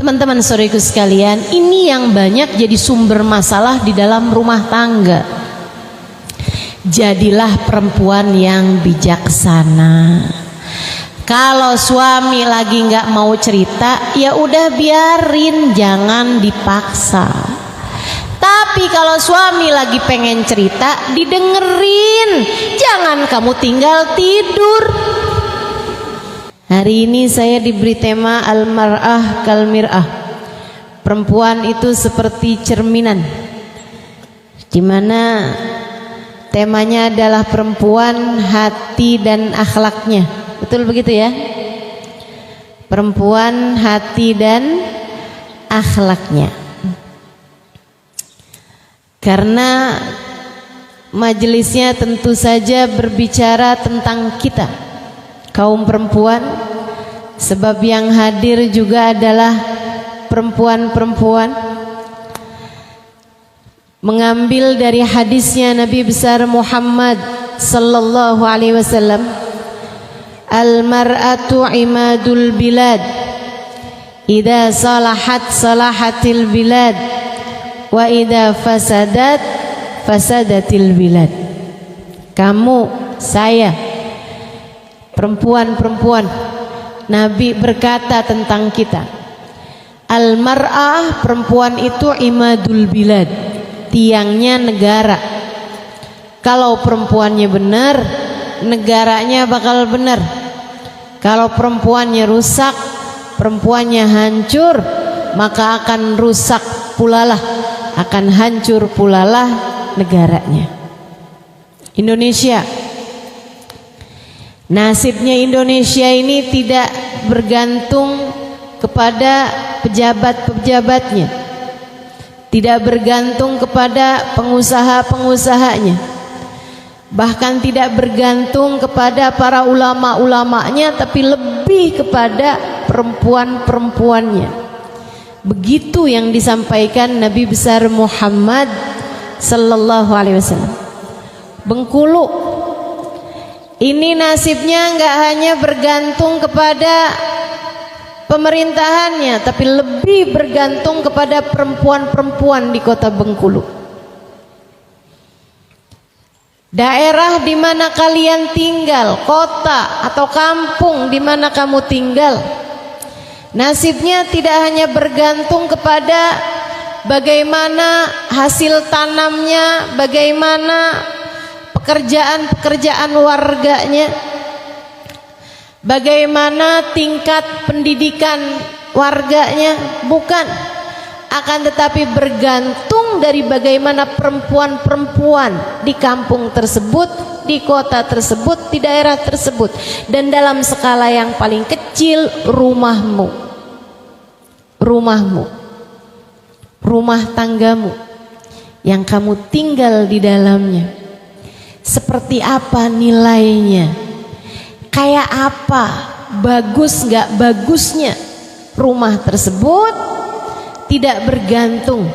Teman-teman saudaraku sekalian, ini yang banyak jadi sumber masalah di dalam rumah tangga. Jadilah perempuan yang bijaksana. Kalau suami lagi nggak mau cerita, ya udah biarin, jangan dipaksa. Tapi kalau suami lagi pengen cerita, didengerin, jangan kamu tinggal tidur. Hari ini saya diberi tema Al-Mar'ah Kal-Mir'ah. Perempuan itu seperti cerminan, di mana temanya adalah perempuan, hati dan akhlaknya. Betul begitu ya? Perempuan, hati dan akhlaknya. Karena majelisnya tentu saja berbicara tentang kita, kaum perempuan, sebab yang hadir juga adalah perempuan-perempuan. Mengambil dari hadisnya Nabi besar Muhammad sallallahu alaihi wasallam, al-mar'atu imadul bilad, idza salahat salahatil bilad, wa idza fasadat fasadatil bilad. Kamu, saya, perempuan-perempuan, Nabi berkata tentang kita, al-mar'ah, perempuan itu imadul bilad, tiangnya negara. Kalau perempuannya benar, negaranya bakal benar. Kalau perempuannya rusak, perempuannya hancur, maka akan rusak pulalah, akan hancur pulalah negaranya. Indonesia, nasibnya Indonesia ini tidak bergantung kepada pejabat-pejabatnya, tidak bergantung kepada pengusaha-pengusahanya, bahkan tidak bergantung kepada para ulama-ulamanya, tapi lebih kepada perempuan-perempuannya. Begitu yang disampaikan Nabi besar Muhammad sallallahu alaihi wasallam. Bengkulu ini nasibnya enggak hanya bergantung kepada pemerintahannya, tapi lebih bergantung kepada perempuan-perempuan di kota Bengkulu. Daerah di mana kalian tinggal, kota atau kampung di mana kamu tinggal, nasibnya tidak hanya bergantung kepada bagaimana hasil tanamnya, bagaimana pekerjaan-pekerjaan warganya, bagaimana tingkat pendidikan warganya, bukan. Akan tetapi bergantung dari bagaimana perempuan-perempuan di kampung tersebut, di kota tersebut, di daerah tersebut. Dan dalam skala yang paling kecil, rumahmu, rumah tanggamu yang kamu tinggal di dalamnya, seperti apa nilainya, kayak apa, bagus gak bagusnya rumah tersebut, tidak bergantung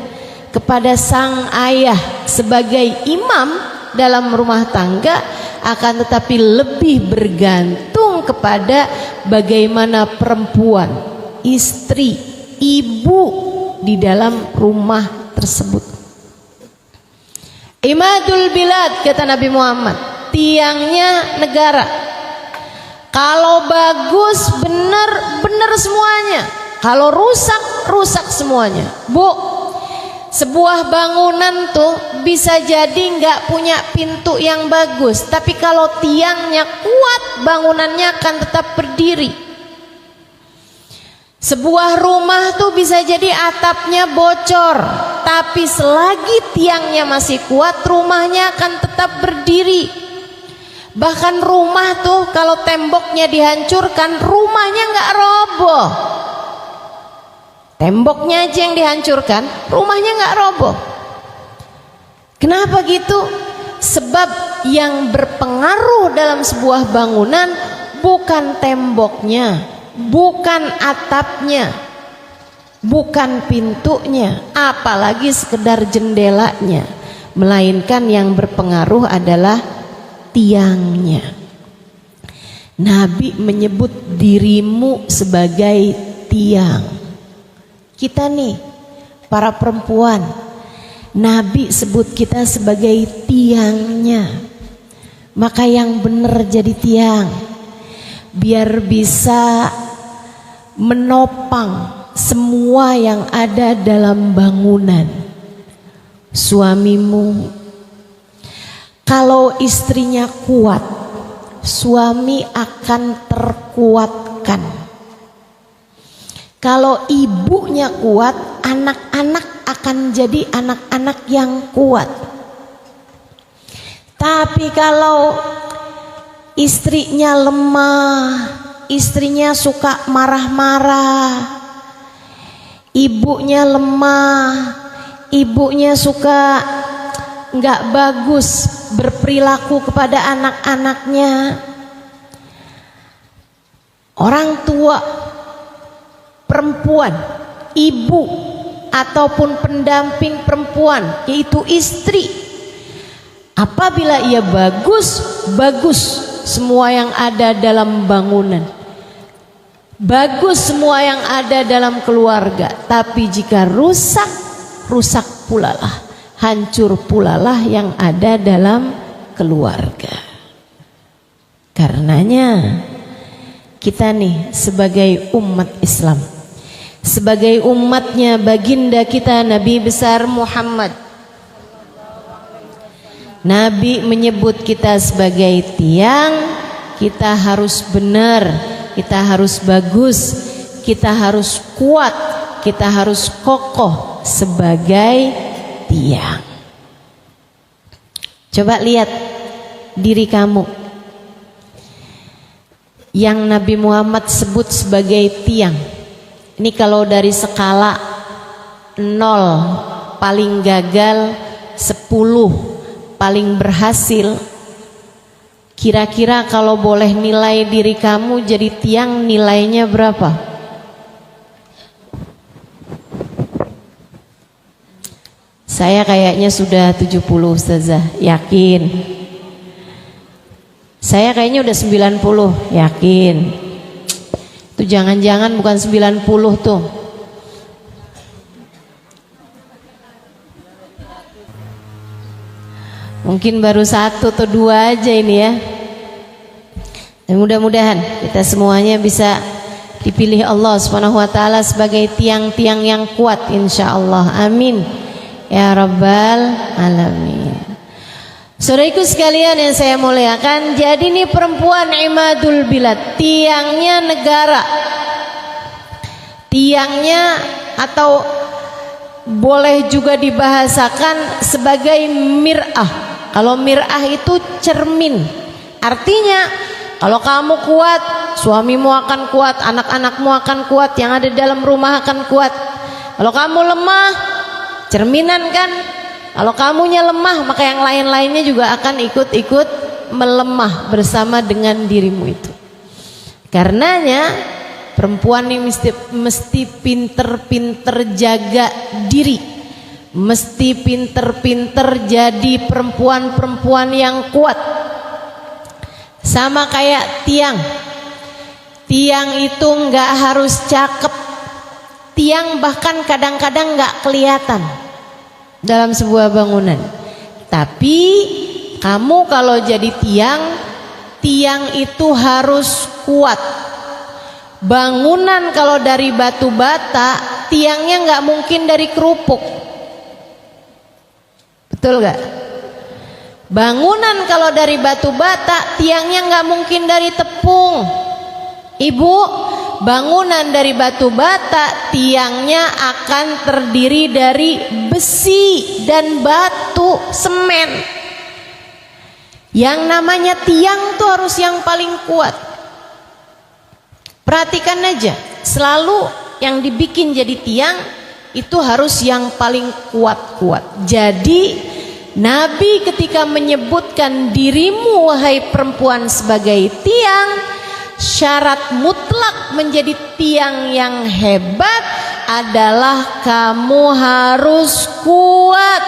kepada sang ayah sebagai imam dalam rumah tangga, akan tetapi lebih bergantung kepada bagaimana perempuan, istri, ibu di dalam rumah tersebut. Imadul bilad, kata Nabi Muhammad, tiangnya negara. Kalau bagus, benar semuanya. Kalau rusak, rusak semuanya. Bu, sebuah bangunan tuh bisa jadi nggak punya pintu yang bagus, tapi kalau tiangnya kuat, bangunannya akan tetap berdiri. Sebuah rumah tuh bisa jadi atapnya bocor, tapi selagi tiangnya masih kuat, rumahnya akan tetap berdiri. Bahkan rumah tuh kalau temboknya dihancurkan, rumahnya nggak roboh. Temboknya aja yang dihancurkan, rumahnya nggak roboh. Kenapa gitu? Sebab yang berpengaruh dalam sebuah bangunan bukan temboknya, bukan atapnya, bukan pintunya, apalagi sekedar jendelanya, melainkan yang berpengaruh adalah tiangnya. Nabi menyebut dirimu sebagai tiang. Kita nih para perempuan, Nabi sebut kita sebagai tiangnya. Maka yang benar jadi tiang, biar bisa menopang semua yang ada dalam bangunan. Suamimu, kalau istrinya kuat, suami akan terkuatkan. Kalau ibunya kuat, anak-anak akan jadi anak-anak yang kuat. Tapi kalau istrinya lemah, istrinya suka marah-marah, ibunya lemah, ibunya suka nggak bagus berperilaku kepada anak-anaknya, orang tua perempuan, ibu ataupun pendamping perempuan, yaitu istri, apabila ia bagus semua yang ada dalam bangunan, bagus semua yang ada dalam keluarga. Tapi jika rusak pula lah, hancur pula lah yang ada dalam keluarga. Karenanya kita nih sebagai umat Islam, sebagai umatnya baginda kita Nabi besar Muhammad, Nabi menyebut kita sebagai tiang. Kita harus benar, kita harus bagus, kita harus kuat, kita harus kokoh sebagai tiang. Coba lihat diri kamu yang Nabi Muhammad sebut sebagai tiang. Ini kalau dari skala 0 paling gagal, 10 paling berhasil, kira-kira kalau boleh nilai diri kamu jadi tiang, nilainya berapa? Saya kayaknya sudah 70 Ustazah, yakin. Saya kayaknya udah 90, yakin. Itu jangan-jangan bukan 90 tuh. Mungkin baru 1 atau 2 aja ini ya. Dan mudah-mudahan kita semuanya bisa dipilih Allah Subhanahu wa taala sebagai tiang-tiang yang kuat insyaallah. Amin ya rabbal alamin. Saudaraku sekalian yang saya muliakan, jadi ini perempuan imadul bilad, tiangnya negara. Tiangnya atau boleh juga dibahasakan sebagai mir'ah. Kalau mir'ah itu cermin. Artinya kalau kamu kuat, suamimu akan kuat, anak-anakmu akan kuat, yang ada dalam rumah akan kuat. Kalau kamu lemah, cerminan kan? Kalau kamunya lemah, maka yang lain-lainnya juga akan ikut-ikut melemah bersama dengan dirimu itu. Karenanya perempuan ini mesti pinter-pinter jaga diri, mesti pinter-pinter jadi perempuan-perempuan yang kuat. Sama kayak tiang. Tiang itu nggak harus cakep. Tiang bahkan kadang-kadang nggak kelihatan dalam sebuah bangunan. Tapi kamu kalau jadi tiang, tiang itu harus kuat. Bangunan kalau dari batu bata, tiangnya nggak mungkin dari kerupuk. Betul gak? Bangunan kalau dari batu bata, tiangnya nggak mungkin dari tepung. Ibu, bangunan dari batu bata, tiangnya akan terdiri dari besi dan batu, semen. Yang namanya tiang tuh harus yang paling kuat. Perhatikan aja, selalu yang dibikin jadi tiang itu harus yang paling kuat-kuat. Jadi Nabi ketika menyebutkan dirimu wahai perempuan sebagai tiang, syarat mutlak menjadi tiang yang hebat adalah kamu harus kuat.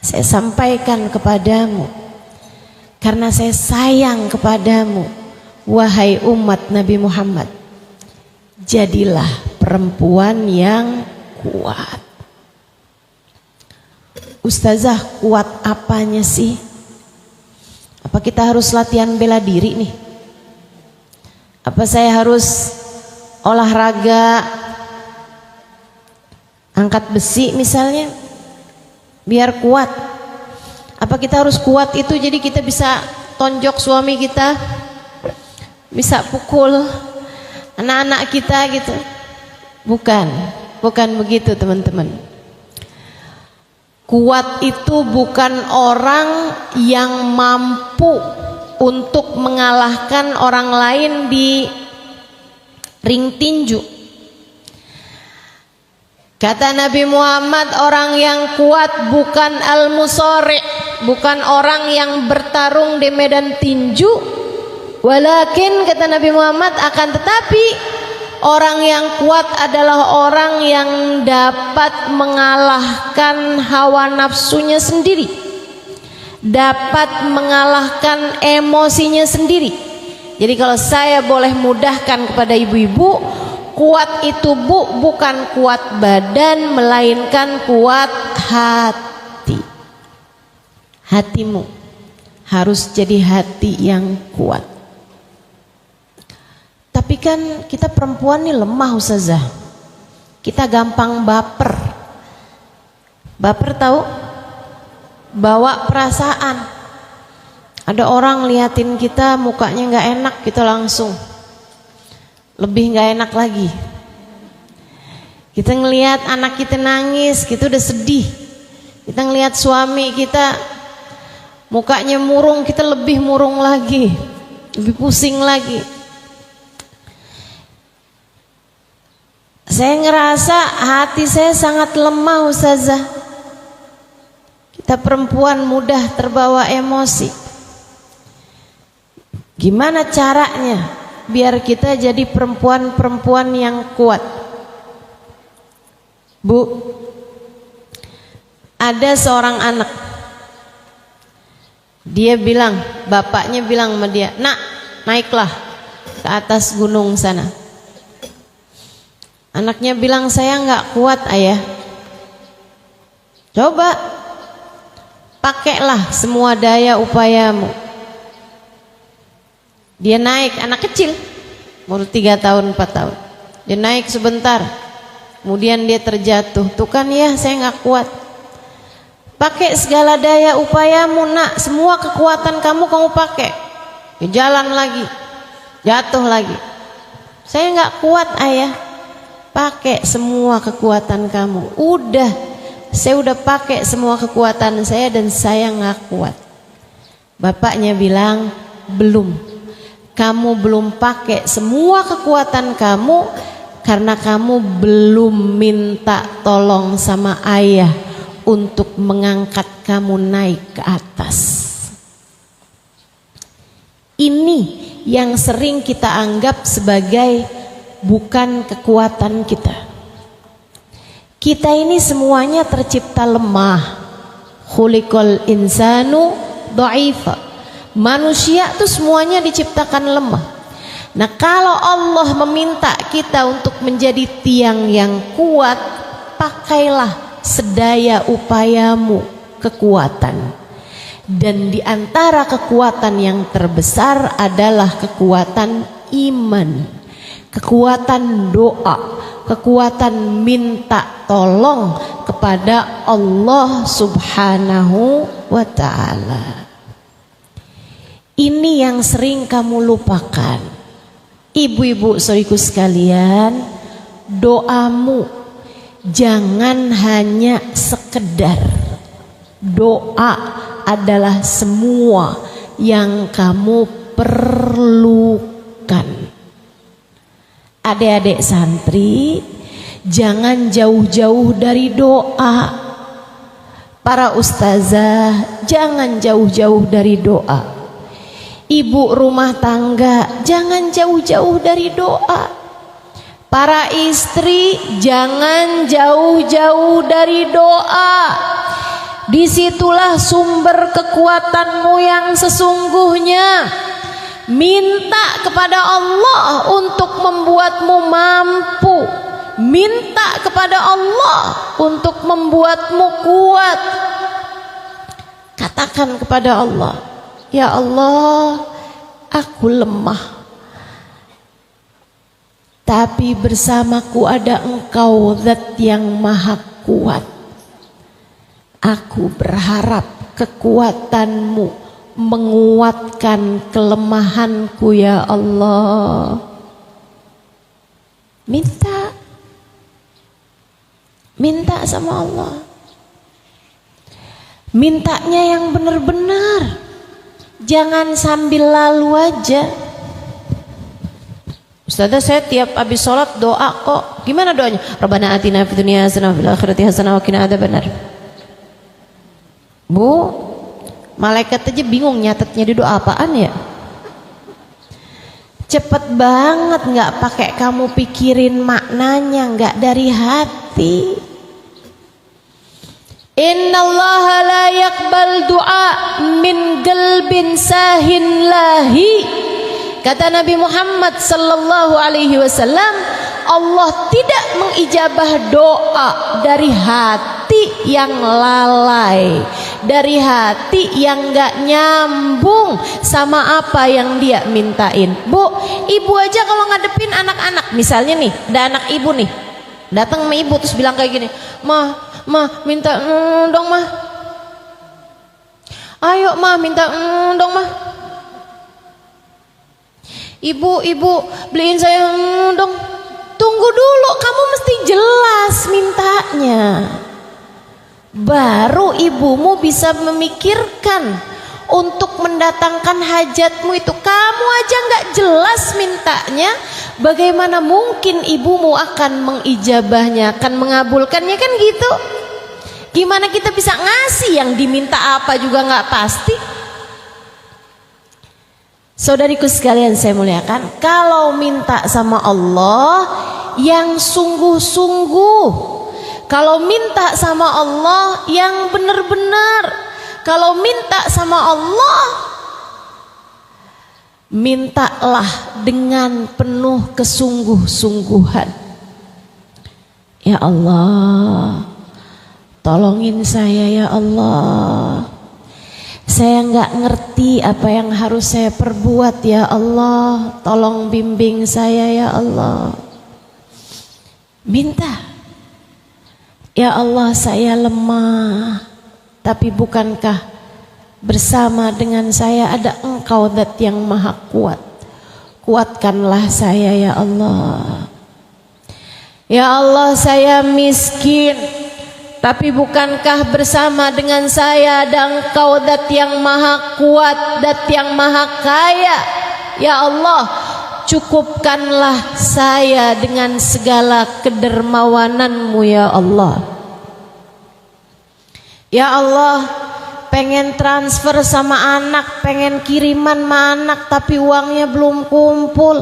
Saya sampaikan kepadamu karena saya sayang kepadamu, wahai umat Nabi Muhammad. Jadilah perempuan yang kuat. Ustazah, kuat apanya sih? Apa kita harus latihan bela diri nih? Apa saya harus olahraga angkat besi misalnya biar kuat? Apa kita harus kuat itu jadi kita bisa tonjok suami kita, bisa pukul anak-anak kita gitu? Bukan begitu teman-teman. Kuat itu bukan orang yang mampu untuk mengalahkan orang lain di ring tinju. Kata Nabi Muhammad, orang yang kuat bukan al-musari', bukan orang yang bertarung di medan tinju, walakin kata Nabi Muhammad, akan tetapi orang yang kuat adalah orang yang dapat mengalahkan hawa nafsunya sendiri, dapat mengalahkan emosinya sendiri. Jadi kalau saya boleh mudahkan kepada ibu-ibu, kuat itu bukan kuat badan, melainkan kuat hati. Hatimu harus jadi hati yang kuat. Tapi kan kita perempuan nih lemah Ustazah. Kita gampang baper. Baper tahu? Bawa perasaan. Ada orang liatin kita mukanya gak enak, kita langsung lebih gak enak lagi. Kita ngelihat anak kita nangis, kita udah sedih. Kita ngelihat suami kita mukanya murung, kita lebih murung lagi, lebih pusing lagi. Saya ngerasa hati saya sangat lemah Ustazah. Kita perempuan mudah terbawa emosi. Gimana caranya biar kita jadi perempuan-perempuan yang kuat? Bu, ada seorang anak. Dia bilang, bapaknya bilang sama dia, "Nak, naiklah ke atas gunung sana." Anaknya bilang, "Saya nggak kuat ayah." "Coba, pakailah semua daya upayamu." Dia naik, anak kecil, umur 3 tahun 4 tahun. Dia naik sebentar, kemudian dia terjatuh. "Tuh kan ya, saya nggak kuat." "Pakai segala daya upayamu nak, semua kekuatan kamu pakai." Dia jalan lagi, jatuh lagi. "Saya nggak kuat ayah." "Pakai semua kekuatan kamu." "Udah, saya udah pakai semua kekuatan saya dan saya nggak kuat." Bapaknya bilang, "Belum. Kamu belum pakai semua kekuatan kamu karena kamu belum minta tolong sama ayah untuk mengangkat kamu naik ke atas." Ini yang sering kita anggap sebagai bukan kekuatan kita. Kita ini semuanya tercipta lemah. Khuliqal insanu dha'ifa. Manusia itu semuanya diciptakan lemah. Nah, kalau Allah meminta kita untuk menjadi tiang yang kuat, pakailah sedaya upayamu kekuatan. Dan di antara kekuatan yang terbesar adalah kekuatan iman, kekuatan doa, kekuatan minta tolong kepada Allah Subhanahu wa ta'ala. Ini yang sering kamu lupakan. Ibu-ibu saudariku sekalian, doamu jangan hanya sekedar. Doa adalah semua yang kamu perlukan. Adik-adik santri, jangan jauh-jauh dari doa. Para ustazah, jangan jauh-jauh dari doa. Ibu rumah tangga, jangan jauh-jauh dari doa. Para istri, jangan jauh-jauh dari doa. Disitulah sumber kekuatanmu yang sesungguhnya. Minta kepada Allah untuk membuatmu mampu minta kepada Allah untuk membuatmu kuat. Katakan kepada Allah, ya Allah, aku lemah, tapi bersamaku ada Engkau zat yang maha kuat. Aku berharap kekuatanmu menguatkan kelemahanku ya Allah. Minta sama Allah. Mintanya yang benar-benar, jangan sambil lalu aja. Ustazah, saya tiap habis sholat doa kok. Gimana doanya? Rabbana atina fid dunya hasanah wa fil akhirati hasanah wa qina adzabannar. Bu, malaikat aja bingung nyatetnya di doa apaan ya? Cepet banget, nggak pakai kamu pikirin maknanya, nggak dari hati. Innallaha la yaqbal du'a min qalbin sahin lahi. Kata Nabi Muhammad sallallahu alaihi wasallam, Allah tidak mengijabah doa dari hati yang lalai, dari hati yang gak nyambung sama apa yang dia mintain. Bu, ibu aja kalau ngadepin anak-anak, misalnya nih, ada anak ibu nih, datang sama ibu terus bilang kayak gini, mah minta dong mah, ayo mah minta dong mah. Ibu beliin saya dong. Tunggu dulu, kamu mesti jelas mintanya, baru ibumu bisa memikirkan untuk mendatangkan hajatmu itu. Kamu aja nggak jelas mintanya, bagaimana mungkin ibumu akan mengijabahnya, akan mengabulkannya, kan gitu. Gimana kita bisa ngasih yang diminta apa juga nggak pasti. Saudariku sekalian saya muliakan, kalau minta sama Allah yang sungguh-sungguh, kalau minta sama Allah yang benar-benar, kalau minta sama Allah, mintalah dengan penuh kesungguh-sungguhan. Ya Allah, tolongin saya ya Allah. Saya nggak ngerti apa yang harus saya perbuat ya Allah. Tolong bimbing saya ya Allah. Minta. Ya Allah, saya lemah, tapi bukankah bersama dengan saya ada Engkau zat yang maha kuat. Kuatkanlah saya ya Allah. Ya Allah, saya miskin, tapi bukankah bersama dengan saya ada Engkau zat yang maha kuat, zat yang maha kaya. Ya Allah, cukupkanlah saya dengan segala kedermawananmu ya Allah. Ya Allah, pengen transfer sama anak, pengen kiriman sama anak, tapi uangnya belum kumpul.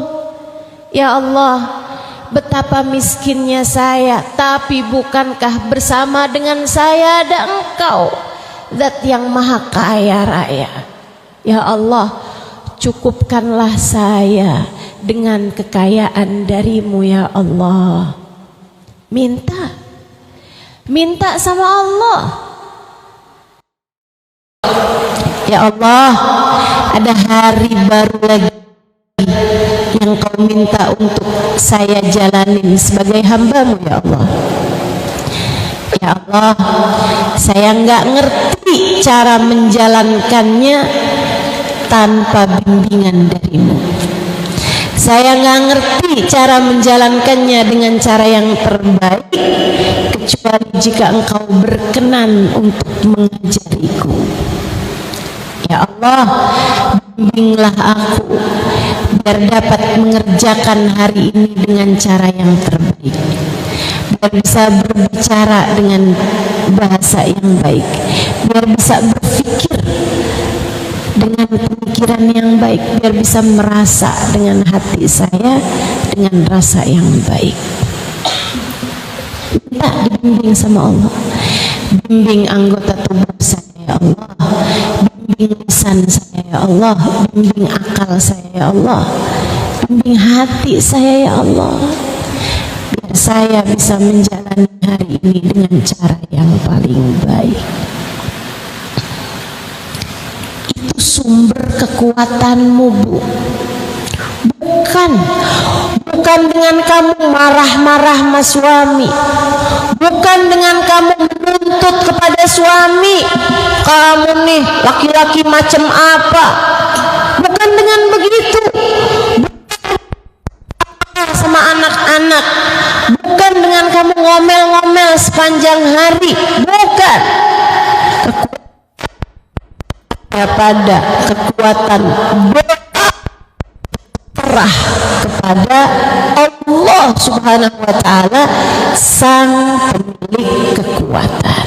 Ya Allah, betapa miskinnya saya, tapi bukankah bersama dengan saya ada Engkau zat yang maha kaya raya. Ya Allah, cukupkanlah saya dengan kekayaan darimu ya Allah. Minta sama Allah. Ya Allah, ada hari baru lagi yang Kau minta untuk saya jalanin sebagai hamba-Mu ya Allah. Ya Allah, saya nggak ngerti cara menjalankannya tanpa bimbingan darimu. Saya nggak ngerti cara menjalankannya dengan cara yang terbaik, kecuali jika Engkau berkenan untuk mengajariku. Ya Allah, bimbinglah aku biar dapat mengerjakan hari ini dengan cara yang terbaik, biar bisa berbicara dengan bahasa yang baik, biar bisa berpikir dengan pemikiran yang baik, biar bisa merasa dengan hati saya dengan rasa yang baik. Minta dibimbing sama Allah. Bimbing anggota tubuh saya ya Allah, bimbing lisan saya ya Allah, bimbing akal saya ya Allah, bimbing hati saya ya Allah, biar saya bisa menjalani hari ini dengan cara yang paling baik. Itu sumber kekuatanmu, Bu. Bukan dengan kamu marah-marah sama suami, bukan dengan kamu menuntut kepada suami, kamu nih laki-laki macam apa, bukan dengan begitu, bukan sama anak-anak, bukan dengan kamu ngomel-ngomel sepanjang hari, bukan. Pada kekuatan berserah kepada Allah Subhanahu wa Ta'ala, sang pemilik kekuatan.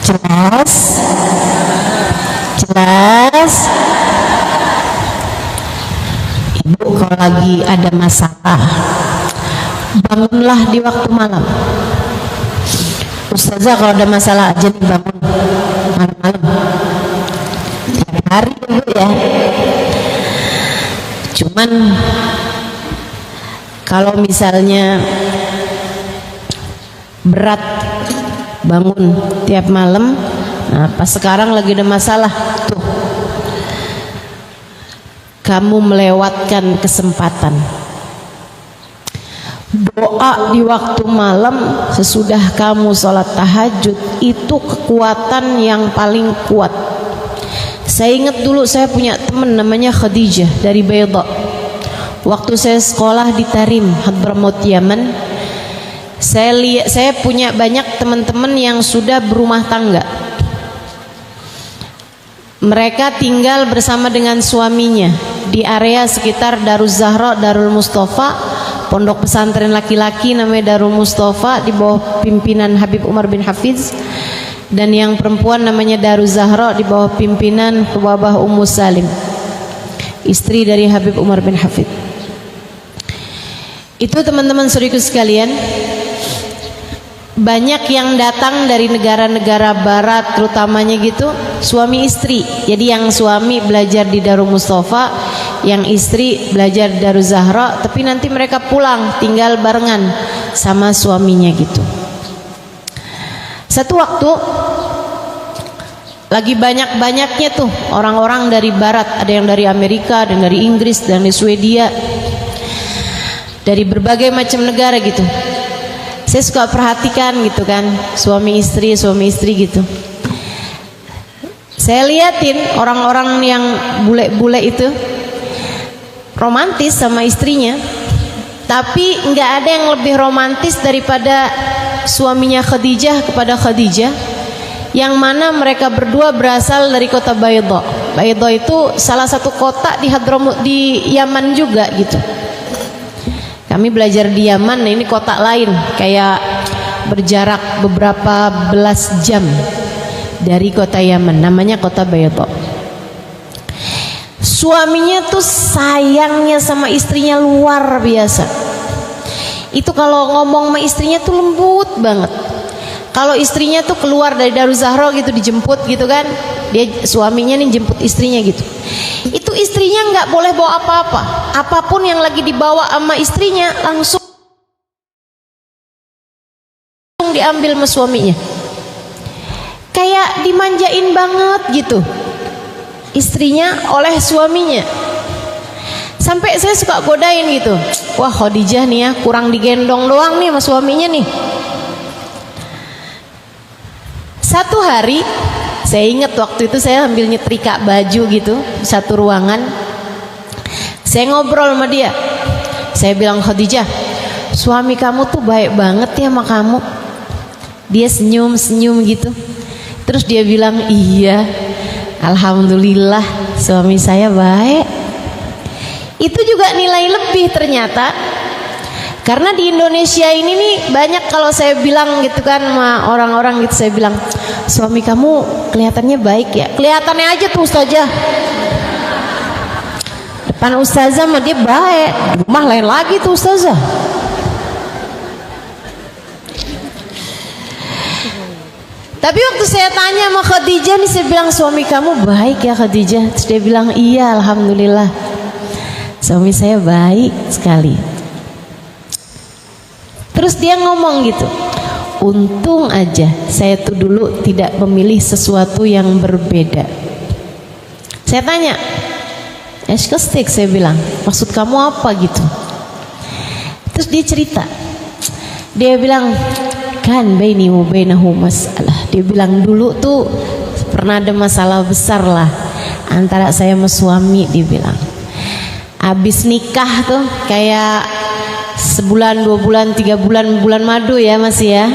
Jelas? Jelas? Ibu kalau lagi ada masalah, bangunlah di waktu malam. Ustazah kalau ada masalah aja nih bangun malam-malam. Tiap hari Ibu ya. Cuman kalau misalnya berat bangun tiap malam, nah pas sekarang lagi ada masalah tuh, kamu melewatkan kesempatan. Doa di waktu malam sesudah kamu sholat tahajud itu kekuatan yang paling kuat. Saya ingat dulu saya punya teman namanya Khadijah dari Bayda. Waktu saya sekolah di Tarim, Hadramaut, Yaman, saya punya banyak teman-teman yang sudah berumah tangga. Mereka tinggal bersama dengan suaminya di area sekitar Darul Zahra, Darul Mustafa, pondok pesantren laki-laki namanya Darul Mustafa di bawah pimpinan Habib Umar bin Hafiz, dan yang perempuan namanya Darul Zahra di bawah pimpinan Hubabah Ummu Salim, istri dari Habib Umar bin Hafiz. Itu teman-teman saudaraku sekalian, banyak yang datang dari negara-negara barat terutamanya gitu, suami istri. Jadi yang suami belajar di Darul Mustafa, yang istri belajar di Darul Zahra, tapi nanti mereka pulang tinggal barengan sama suaminya gitu. Satu waktu lagi banyak-banyaknya tuh orang-orang dari barat, ada yang dari Amerika, ada yang dari Inggris, dan dari Swedia, dari berbagai macam negara gitu. Saya suka perhatikan gitu kan, suami istri gitu. Saya liatin orang-orang yang bule-bule itu romantis sama istrinya, tapi nggak ada yang lebih romantis daripada suaminya Khadijah kepada Khadijah, yang mana mereka berdua berasal dari kota Bayda. Bayda itu salah satu kota di Hadramaut di Yaman juga gitu. Kami belajar di Yaman, nah ini kota lain, kayak berjarak beberapa belas jam dari kota Yaman, namanya kota Bayda. Suaminya tuh sayangnya sama istrinya luar biasa. Itu kalau ngomong sama istrinya tuh lembut banget. Kalau istrinya tuh keluar dari Darul Zahra gitu, dijemput gitu kan, dia suaminya nih jemput istrinya gitu, itu istrinya nggak boleh bawa apa-apa, apapun yang lagi dibawa sama istrinya langsung diambil sama suaminya, kayak dimanjain banget gitu istrinya oleh suaminya. Sampai saya suka godain gitu, wah Khadijah nih ya kurang digendong doang nih sama suaminya nih. Satu hari saya ingat waktu itu saya sambil nyetrika baju gitu satu ruangan, saya ngobrol sama dia. Saya bilang, Khadijah, suami kamu tuh baik banget ya sama kamu. Dia senyum-senyum gitu. Terus dia bilang, iya, alhamdulillah suami saya baik. Itu juga nilai lebih ternyata. Karena di Indonesia ini nih banyak kalau saya bilang gitu kan sama orang-orang gitu, saya bilang, suami kamu kelihatannya baik ya. Kelihatannya aja tuh ustazah. Depan ustazah mah dia baik, di rumah lain lagi tuh ustazah. Tapi waktu saya tanya sama Khadijah nih, saya bilang, suami kamu baik ya Khadijah? Terus dia bilang, iya alhamdulillah suami saya baik sekali. Terus dia ngomong gitu, untung aja saya tuh dulu tidak memilih sesuatu yang berbeda. Saya tanya, eskestik, saya bilang, maksud kamu apa gitu? Terus dia cerita, dia bilang, kan baini wa bainahu masalah. Dia bilang dulu tuh pernah ada masalah besar lah antara saya sama suami. Dia bilang abis nikah tuh kayak sebulan, 2 bulan, 3 bulan, bulan madu ya masih ya,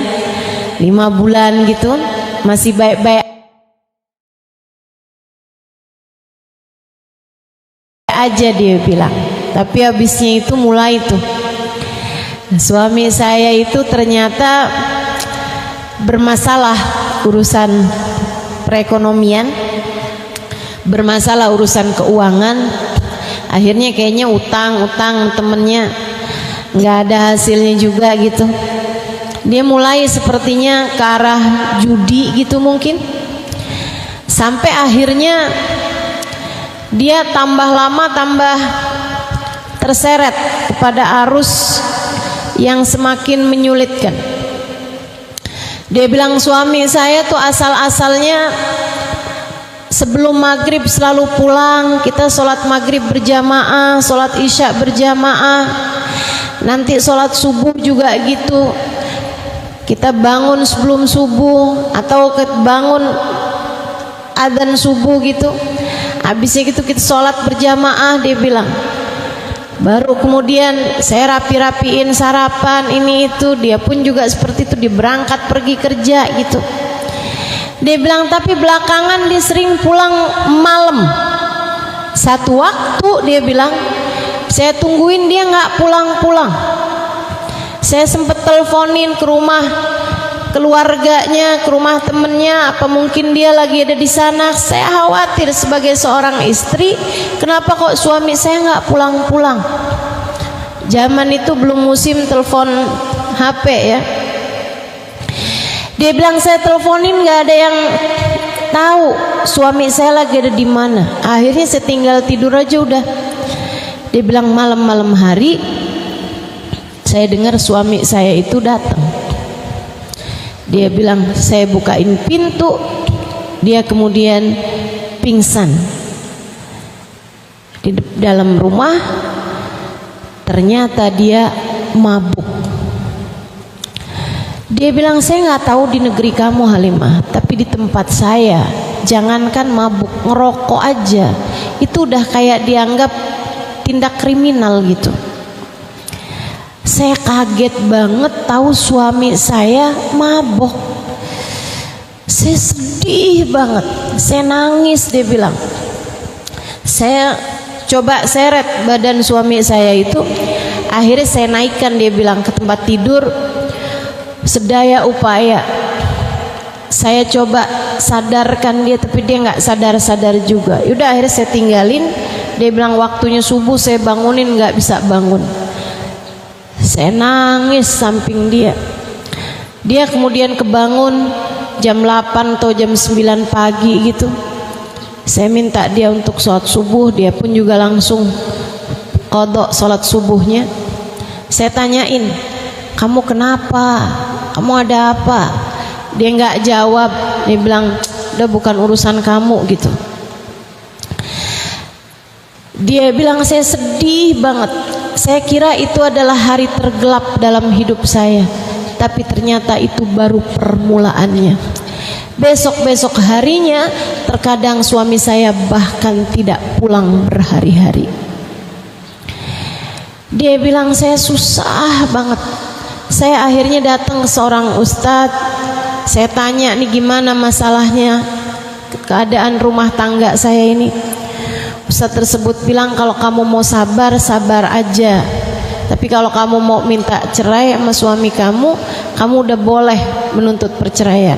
5 bulan gitu masih baik-baik aja dia bilang. Tapi habisnya itu mulai tuh suami saya itu ternyata bermasalah urusan perekonomian, bermasalah urusan keuangan. Akhirnya kayaknya utang temennya nggak ada hasilnya juga gitu. Dia mulai sepertinya ke arah judi gitu mungkin. Sampai akhirnya dia tambah lama tambah terseret kepada arus yang semakin menyulitkan. Dia bilang suami saya tuh asal-asalnya sebelum maghrib selalu pulang, kita sholat maghrib berjamaah, sholat isya berjamaah, nanti sholat subuh juga gitu, kita bangun sebelum subuh atau bangun adzan subuh gitu, habisnya gitu kita sholat berjamaah. Dia bilang baru kemudian saya rapi-rapiin sarapan ini itu. Dia pun juga seperti itu, dia berangkat pergi kerja gitu. Dia bilang tapi belakangan dia sering pulang malam. Satu waktu dia bilang saya tungguin dia nggak pulang-pulang. Saya sempet teleponin ke rumah keluarganya, ke rumah temennya, apa mungkin dia lagi ada di sana. Saya khawatir sebagai seorang istri, kenapa kok suami saya nggak pulang-pulang. Zaman itu belum musim telepon HP ya. Dia bilang saya teleponin nggak ada yang tahu suami saya lagi ada di mana. Akhirnya saya tinggal tidur aja udah. Dia bilang malam-malam hari saya dengar suami saya itu datang. Dia bilang saya bukain pintu, dia kemudian pingsan di dalam rumah. Ternyata dia mabuk. Dia bilang saya nggak tahu di negeri kamu Halimah, tapi di tempat saya jangankan mabuk, ngerokok aja itu udah kayak dianggap tindak kriminal gitu. Saya kaget banget tahu suami saya mabok. Saya sedih banget, saya nangis. Dia bilang saya coba seret badan suami saya itu, akhirnya saya naikkan, dia bilang, ke tempat tidur. Sedaya upaya saya coba sadarkan dia, tapi dia nggak sadar-sadar juga. Yaudah akhirnya saya tinggalin. Dia bilang waktunya subuh saya bangunin, nggak bisa bangun. Saya nangis samping dia. Dia kemudian kebangun jam 8 atau jam 9 pagi gitu. Saya minta dia untuk sholat subuh, dia pun juga langsung qadha sholat subuhnya. Saya tanyain, kamu kenapa? Kamu ada apa? Dia nggak jawab. Dia bilang udah bukan urusan kamu gitu. Dia bilang saya sedih banget. Saya kira itu adalah hari tergelap dalam hidup saya, tapi ternyata itu baru permulaannya. Besok-besok harinya terkadang suami saya bahkan tidak pulang berhari-hari. Dia bilang saya susah banget. Saya akhirnya datang ke seorang ustadz. Saya tanya nih gimana masalahnya, keadaan rumah tangga saya ini. Ustadz tersebut bilang kalau kamu mau sabar, sabar aja. Tapi kalau kamu mau minta cerai sama suami kamu, kamu udah boleh menuntut perceraian.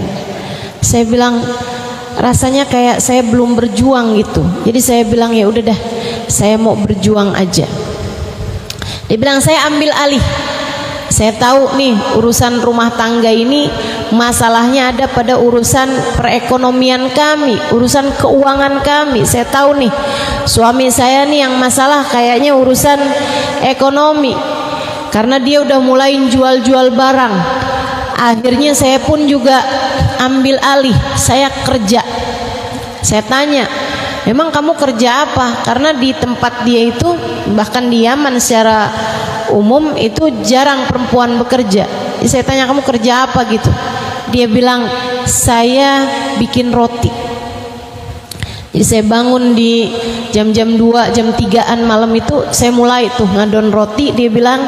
Saya bilang rasanya kayak saya belum berjuang gitu. Jadi saya bilang ya udah dah, saya mau berjuang aja. Dia bilang saya ambil alih. Saya tahu nih urusan rumah tangga ini masalahnya ada pada urusan perekonomian kami, urusan keuangan kami. Saya tahu nih suami saya nih yang masalah kayaknya urusan ekonomi. karena dia udah mulai jual-jual barang. Akhirnya saya pun juga ambil alih, saya kerja. Saya tanya, memang kamu kerja apa? Karena di tempat dia itu, bahkan di Yaman secara umum itu jarang perempuan bekerja. Jadi saya tanya, kamu kerja apa gitu? Dia bilang, saya bikin roti. Jadi saya bangun di jam-jam 2, jam 3-an malam itu, saya mulai tuh ngadon roti. Dia bilang,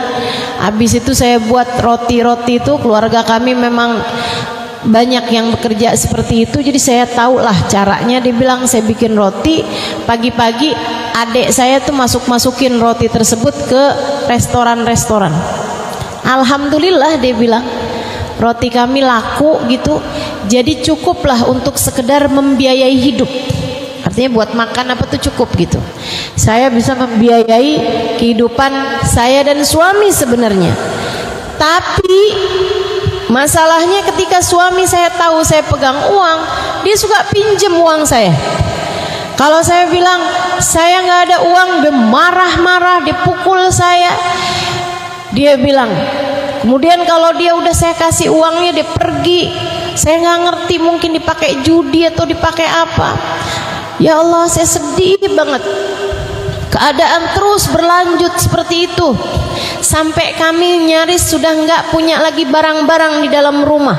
habis itu saya buat roti-roti itu, keluarga kami memang banyak yang bekerja seperti itu, jadi saya tahu lah caranya. Dia bilang, saya bikin roti, pagi-pagi adik saya tuh masukin roti tersebut ke restoran-restoran. Alhamdulillah, dia bilang, roti kami laku gitu, jadi cukuplah untuk sekedar membiayai hidup. Artinya buat makan apa tuh cukup gitu. Saya bisa membiayai kehidupan saya dan suami sebenarnya. Tapi masalahnya ketika suami saya tahu saya pegang uang, dia suka pinjem uang saya. Kalau saya bilang saya nggak ada uang, dia marah-marah, dia pukul saya. Dia bilang, kemudian kalau dia udah saya kasih uangnya, dia pergi. Saya nggak ngerti, mungkin dipakai judi atau dipakai apa. Ya Allah, saya sedih banget. Keadaan terus berlanjut seperti itu, sampai kami nyaris sudah nggak punya lagi barang-barang di dalam rumah.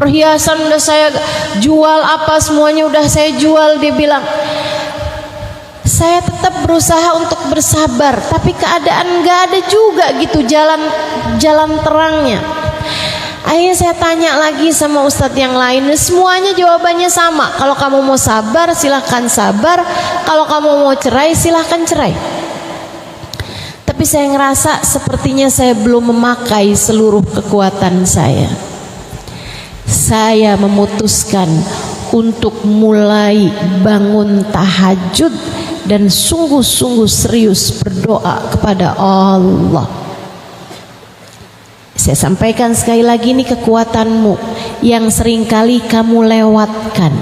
Perhiasan udah saya jual, apa semuanya udah saya jual. Dia bilang, saya tetap berusaha untuk bersabar, tapi keadaan nggak ada juga gitu jalan terangnya. Akhirnya saya tanya lagi sama ustadz yang lain, semuanya jawabannya sama. Kalau kamu mau sabar, silahkan sabar. Kalau kamu mau cerai, silahkan cerai. Tapi saya ngerasa sepertinya saya belum memakai seluruh kekuatan saya. Saya memutuskan untuk mulai bangun tahajud dan sungguh-sungguh serius berdoa kepada Allah. Saya sampaikan sekali lagi, ini kekuatanmu yang seringkali kamu lewatkan.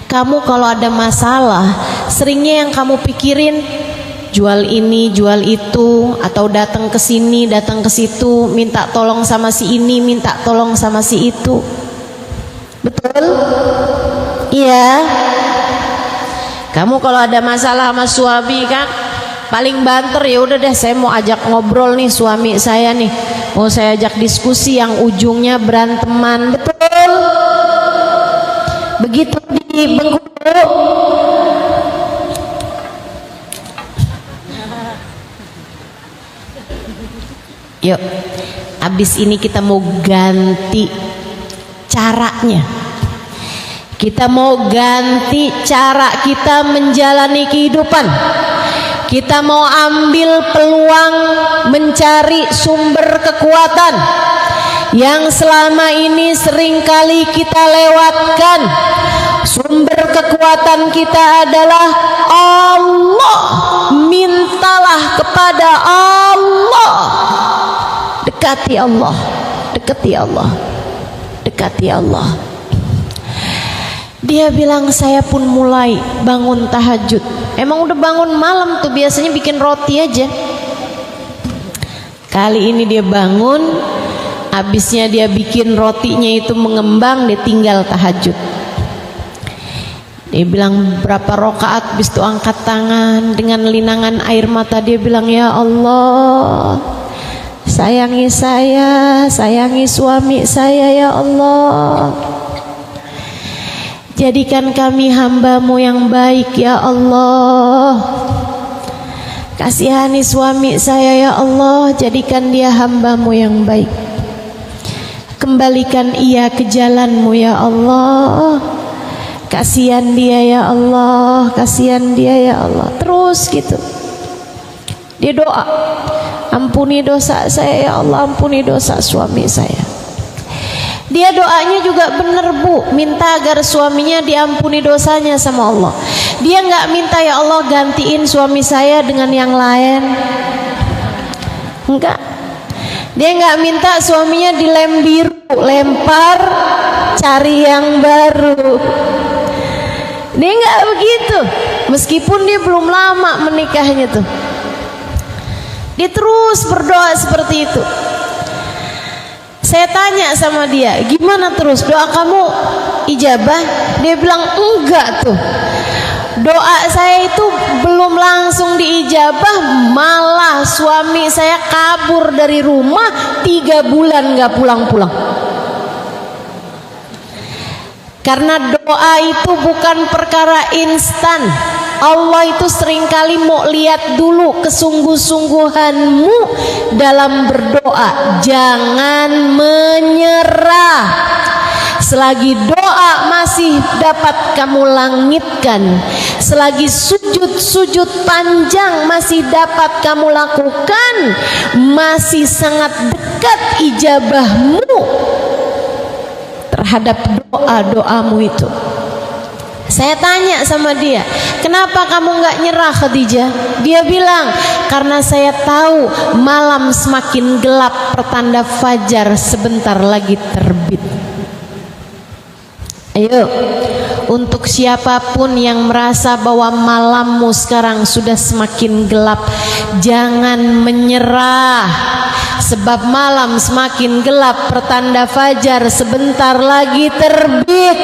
Kamu kalau ada masalah, seringnya yang kamu pikirin jual ini, jual itu, atau datang ke sini, datang ke situ, minta tolong sama si ini, minta tolong sama si itu. Betul? Iya. Kamu kalau ada masalah sama suami kan, paling banter, ya udah deh saya mau ajak ngobrol nih suami saya nih, mau saya ajak diskusi yang ujungnya beranteman. Betul? Begitu di Bengkulu. Yuk, abis ini kita mau ganti caranya. Kita mau ganti cara kita menjalani kehidupan. Kita mau ambil peluang mencari sumber kekuatan yang selama ini seringkali kita lewatkan. Sumber kekuatan kita adalah Allah. Mintalah kepada Allah. Dekati Allah, dekati Allah, dekati Allah. Dia bilang, saya pun mulai bangun tahajud. Emang udah bangun malam tuh, biasanya bikin roti aja. Kali ini dia bangun, habisnya dia bikin rotinya itu mengembang, dia tinggal tahajud. Dia bilang berapa rakaat, habis itu angkat tangan dengan linangan air mata. Dia bilang, ya Allah, sayangi saya, sayangi suami saya ya Allah. Jadikan kami hamba-Mu yang baik ya Allah. Kasihani suami saya ya Allah, jadikan dia hamba-Mu yang baik. Kembalikan ia ke jalan-Mu ya Allah. Kasihan dia ya Allah, kasihan dia ya Allah. Terus gitu. Dia doa, ampuni dosa saya ya Allah, ampuni dosa suami saya. Dia doanya juga benar bu, minta agar suaminya diampuni dosanya sama Allah. Dia nggak minta ya Allah gantiin suami saya dengan yang lain, enggak. Dia nggak minta suaminya dilem biru, lempar, cari yang baru. Dia nggak begitu, meskipun dia belum lama menikahnya tuh. Dia terus berdoa seperti itu. Saya tanya sama dia, gimana terus doa kamu ijabah? Dia bilang enggak tuh, doa saya itu belum langsung diijabah, malah suami saya kabur dari rumah 3 bulan gak pulang-pulang. Karena doa itu bukan perkara instan. Allah itu seringkali mau lihat dulu kesungguh-sungguhanmu dalam berdoa. Jangan menyerah. Selagi doa masih dapat kamu langitkan, selagi sujud-sujud panjang masih dapat kamu lakukan, masih sangat dekat ijabahmu terhadap doa-doamu itu. Saya tanya sama dia, kenapa kamu gak nyerah Khadijah? Dia bilang, karena saya tahu malam semakin gelap, pertanda fajar sebentar lagi terbit. Ayo, untuk siapapun yang merasa bahwa malammu sekarang sudah semakin gelap, jangan menyerah. Sebab malam semakin gelap, pertanda fajar sebentar lagi terbit.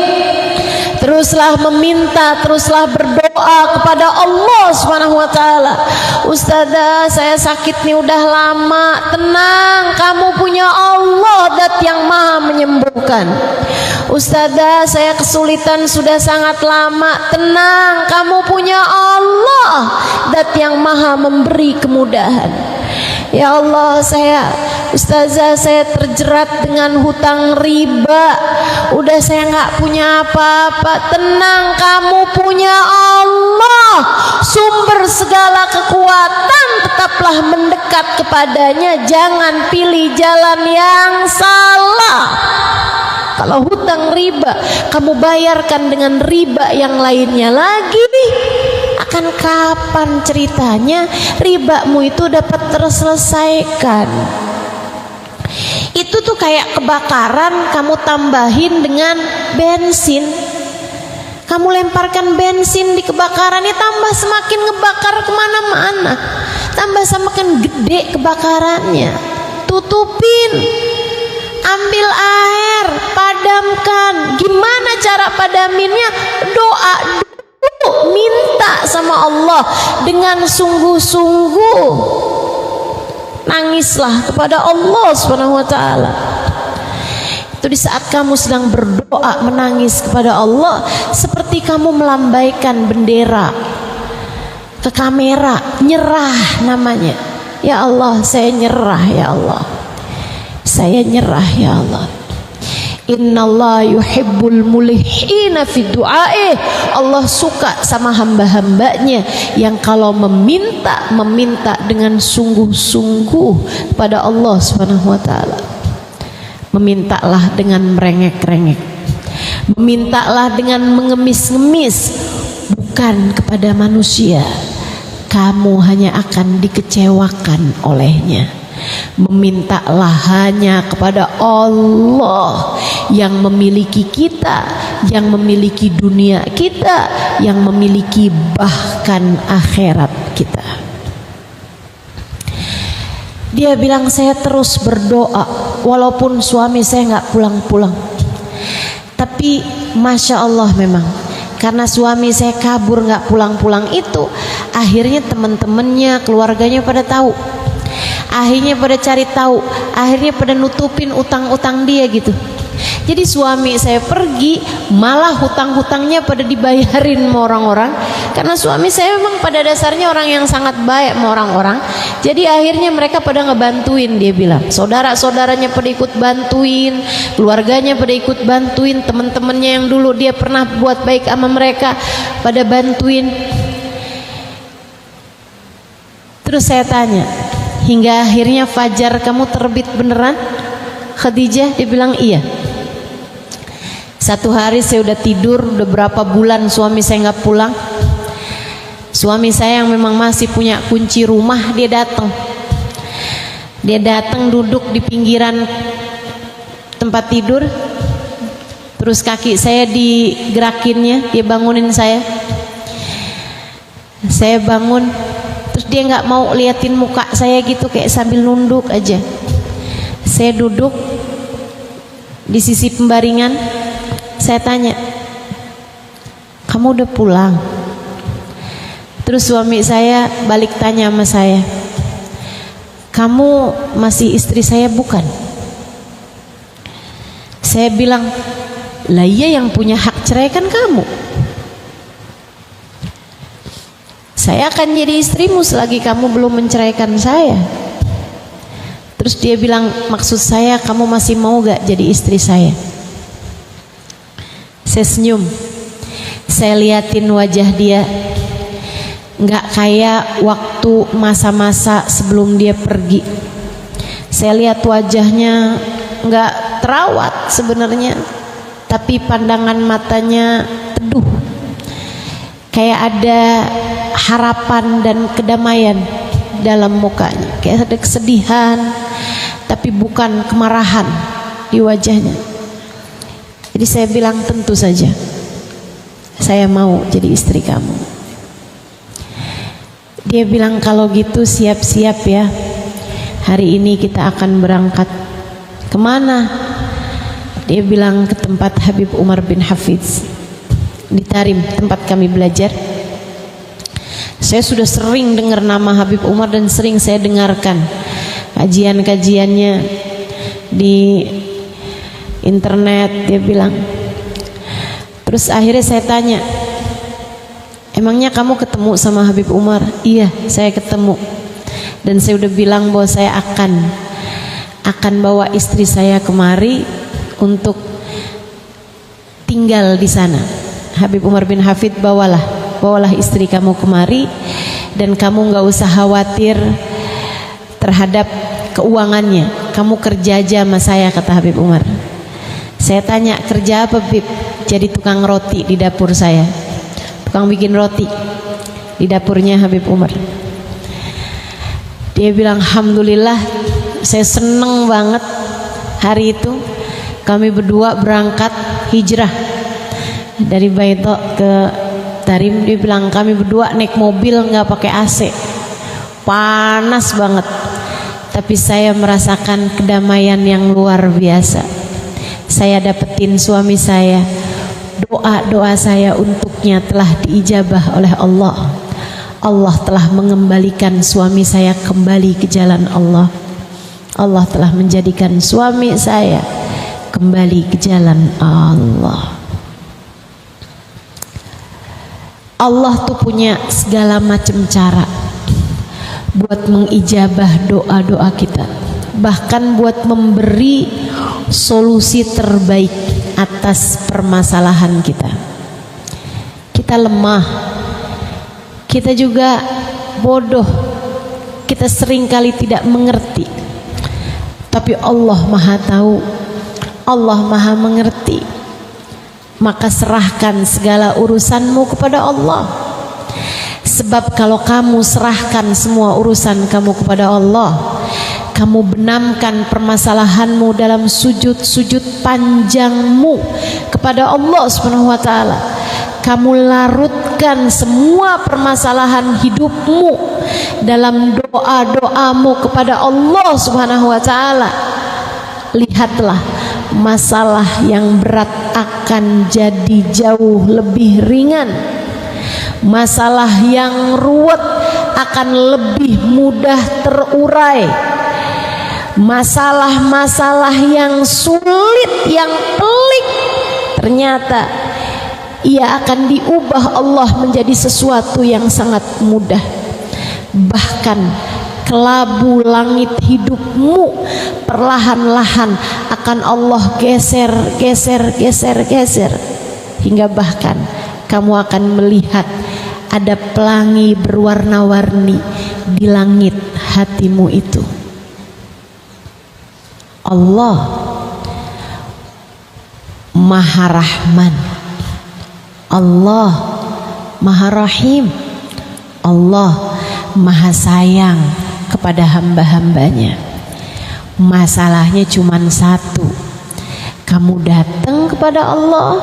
Teruslah meminta, teruslah berdoa kepada Allah Subhanahu wa taala. Ustazah, saya sakit nih udah lama. Tenang, kamu punya Allah, Dat yang Maha menyembuhkan. Ustazah, saya kesulitan sudah sangat lama. Tenang, kamu punya Allah, Dat yang Maha memberi kemudahan. Ya Allah, Ustazah, saya terjerat dengan hutang riba. Udah saya nggak punya apa-apa. Tenang, kamu punya Allah, sumber segala kekuatan. Tetaplah mendekat kepadanya. Jangan pilih jalan yang salah. Kalau hutang riba, kamu bayarkan dengan riba yang lainnya lagi. Akan kapan ceritanya ribamu itu dapat terselesaikan? Itu tuh kayak kebakaran, kamu tambahin dengan bensin. Kamu lemparkan bensin di kebakaran, ini tambah semakin ngebakar kemana-mana, tambah semakin gede kebakarannya. Tutupin, ambil air, padamkan. Gimana cara padaminnya? Doa dulu, minta sama Allah dengan sungguh-sungguh. Nangislah kepada Allah Subhanahu wa taala. Itu di saat kamu sedang berdoa menangis kepada Allah, seperti kamu melambaikan bendera ke kamera, nyerah namanya. Ya Allah, saya nyerah ya Allah. Saya nyerah ya Allah. Innallaha yuhibbul mulihina fi du'aih. Allah suka sama hamba-hambanya yang kalau meminta dengan sungguh-sungguh kepada Allah Subhanahu wa taala. Memintalah dengan merengek-rengek. Memintalah dengan mengemis-ngemis, bukan kepada manusia. Kamu hanya akan dikecewakan olehnya. Memintalah hanya kepada Allah yang memiliki kita, yang memiliki dunia kita, yang memiliki bahkan akhirat kita. Dia bilang, saya terus berdoa walaupun suami saya nggak pulang-pulang. Tapi Masya Allah, memang karena suami saya kabur nggak pulang-pulang itu, akhirnya teman-temannya, keluarganya pada tahu. Akhirnya pada cari tahu, akhirnya pada nutupin utang-utang dia gitu. Jadi suami saya pergi, malah hutang-hutangnya pada dibayarin sama orang-orang. Karena suami saya memang pada dasarnya orang yang sangat baik sama orang-orang. Jadi akhirnya mereka pada ngebantuin, dia bilang. Saudara-saudaranya pada ikut bantuin, keluarganya pada ikut bantuin, teman-temannya yang dulu dia pernah buat baik sama mereka pada bantuin. Terus saya tanya, hingga akhirnya fajar kamu terbit beneran Khadijah? Dia bilang iya. Satu hari saya udah tidur, udah berapa bulan suami saya nggak pulang. Suami saya yang memang masih punya kunci rumah, dia datang. Dia datang duduk di pinggiran tempat tidur. Terus kaki saya digerakinnya, dia bangunin saya. Saya bangun. Terus dia nggak mau liatin muka saya gitu, kayak sambil nunduk aja. Saya duduk di sisi pembaringan, saya tanya, kamu udah pulang? Terus suami saya balik tanya sama saya, kamu masih istri saya bukan? Saya bilang, lah iya, yang punya hak cerai kan kamu. Saya akan jadi istrimu selagi kamu belum menceraikan saya. Terus dia bilang, maksud saya kamu masih mau gak jadi istri saya? Saya senyum, saya liatin wajah dia, gak kayak waktu masa-masa sebelum dia pergi. Saya lihat wajahnya gak terawat sebenarnya, tapi pandangan matanya teduh, kayak ada harapan dan kedamaian dalam mukanya, kayak ada kesedihan tapi bukan kemarahan di wajahnya. Jadi saya bilang, tentu saja saya mau jadi istri kamu. Dia bilang, kalau gitu siap-siap ya, hari ini kita akan berangkat. Kemana? Dia bilang, ke tempat Habib Umar bin Hafiz di Tarim, tempat kami belajar. Saya sudah sering dengar nama Habib Umar dan sering saya dengarkan kajian-kajiannya di internet. Dia bilang, terus akhirnya saya tanya, emangnya kamu ketemu sama Habib Umar? Iya, saya ketemu, dan saya udah bilang bahwa saya akan bawa istri saya kemari untuk tinggal di sana. Habib Umar bin Hafid, bawalah istri kamu kemari, dan kamu nggak usah khawatir terhadap keuangannya. Kamu kerja aja sama saya, kata Habib Umar. Saya tanya, kerja apa Bib? Jadi tukang roti di dapur saya, tukang bikin roti di dapurnya Habib Umar. Dia bilang, alhamdulillah, saya seneng banget hari itu kami berdua berangkat hijrah dari Baito ke Tarim. Dia bilang, kami berdua naik mobil nggak pakai AC, panas banget, tapi saya merasakan kedamaian yang luar biasa. Saya dapetin suami saya, doa-doa saya untuknya telah diijabah oleh Allah. Allah telah mengembalikan suami saya kembali ke jalan Allah. Allah telah menjadikan suami saya kembali ke jalan Allah. Allah tuh punya segala macam cara buat mengijabah doa-doa kita, bahkan buat memberi solusi terbaik atas permasalahan kita. Kita lemah, kita juga bodoh, kita seringkali tidak mengerti, tapi Allah Maha Tahu, Allah Maha Mengerti. Maka serahkan segala urusanmu kepada Allah. Sebab kalau kamu serahkan semua urusan kamu kepada Allah, kamu benamkan permasalahanmu dalam sujud-sujud panjangmu kepada Allah Subhanahu wa taala, kamu larutkan semua permasalahan hidupmu dalam doa-doamu kepada Allah Subhanahu wa taala, lihatlah, masalah yang berat akan jadi jauh lebih ringan. Masalah yang ruwet akan lebih mudah terurai. Masalah-masalah yang sulit, yang pelik, ternyata ia akan diubah Allah menjadi sesuatu yang sangat mudah. Bahkan kelabu langit hidupmu perlahan-lahan akan Allah geser hingga bahkan kamu akan melihat ada pelangi berwarna-warni di langit hatimu itu. Allah Maha Rahman, Allah Maha Rahim, Allah Maha Sayang kepada hamba-hambanya. Masalahnya cuma satu, kamu datang kepada Allah,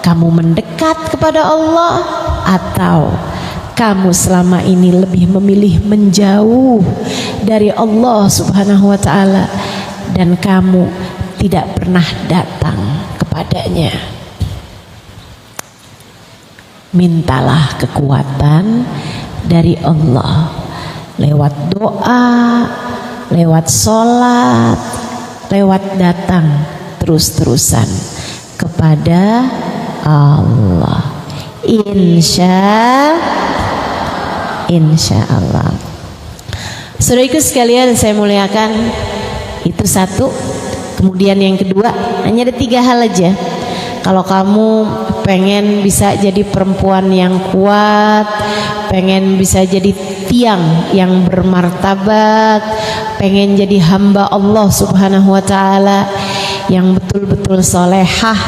kamu mendekat kepada Allah, atau kamu selama ini lebih memilih menjauh dari Allah Subhanahu wa ta'ala dan kamu tidak pernah datang kepadanya. Mintalah kekuatan dari Allah lewat doa, lewat sholat, lewat datang terus-terusan kepada Allah. Insya Allah. Saudaraku sekalian saya muliakan, itu satu. Kemudian yang kedua, hanya ada 3 hal aja. Kalau kamu pengen bisa jadi perempuan yang kuat, pengen bisa jadi tiang yang bermartabat, pengen jadi hamba Allah Subhanahu wa ta'ala yang betul-betul solehah,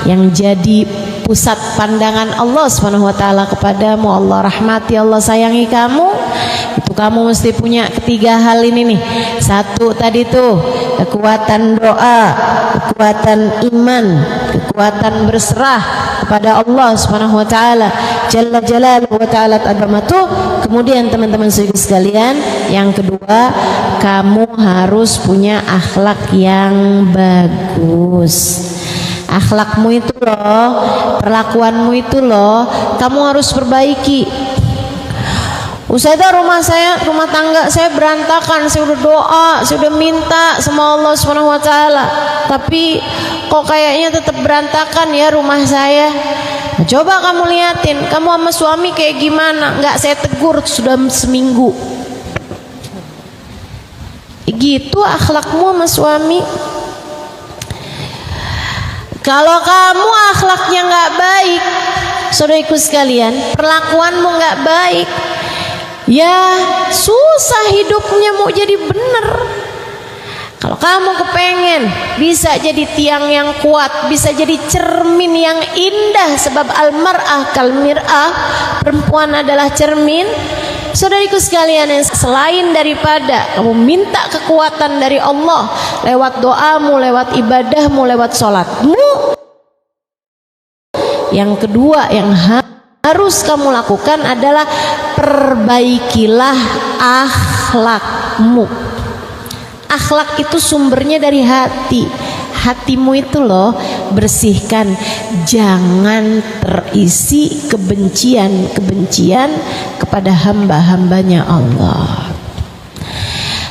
yang jadi pusat pandangan Allah Subhanahu wa ta'ala kepadamu, Allah rahmati, Allah sayangi kamu, itu kamu mesti punya 3 hal ini nih. 1 tadi tuh, kekuatan doa, kekuatan iman, kekuatan berserah kepada Allah Subhanahu wa ta'ala Jalla Jalaluhu wa ta'ala azamatuh. Kemudian teman-teman sekalian, yang kedua, kamu harus punya akhlak yang bagus. Akhlakmu itu loh, perlakuanmu itu loh, kamu harus perbaiki. Ustazah, rumah tangga saya berantakan, saya udah doa, saya udah minta sama Allah Subhanahu wa ta'ala, tapi kok kayaknya tetap berantakan ya rumah saya. Nah, coba kamu liatin, kamu sama suami kayak gimana? Enggak, saya tegur sudah seminggu. Gitu akhlakmu sama suami. Kalau kamu akhlaknya nggak baik, saudaraku sekalian, perlakuanmu nggak baik, ya susah hidupnya mau jadi bener. Kalau kamu kepengen bisa jadi tiang yang kuat, bisa jadi cermin yang indah, sebab al-mar'ah kal mir'ah, perempuan adalah cermin. Saudariku sekalian, yang selain daripada kamu minta kekuatan dari Allah lewat doamu, lewat ibadahmu, lewat sholatmu, yang kedua yang harus kamu lakukan adalah perbaikilah akhlakmu. Akhlak itu sumbernya dari hati. Hatimu itu loh, bersihkan, jangan terisi kebencian kepada hamba-hambanya Allah.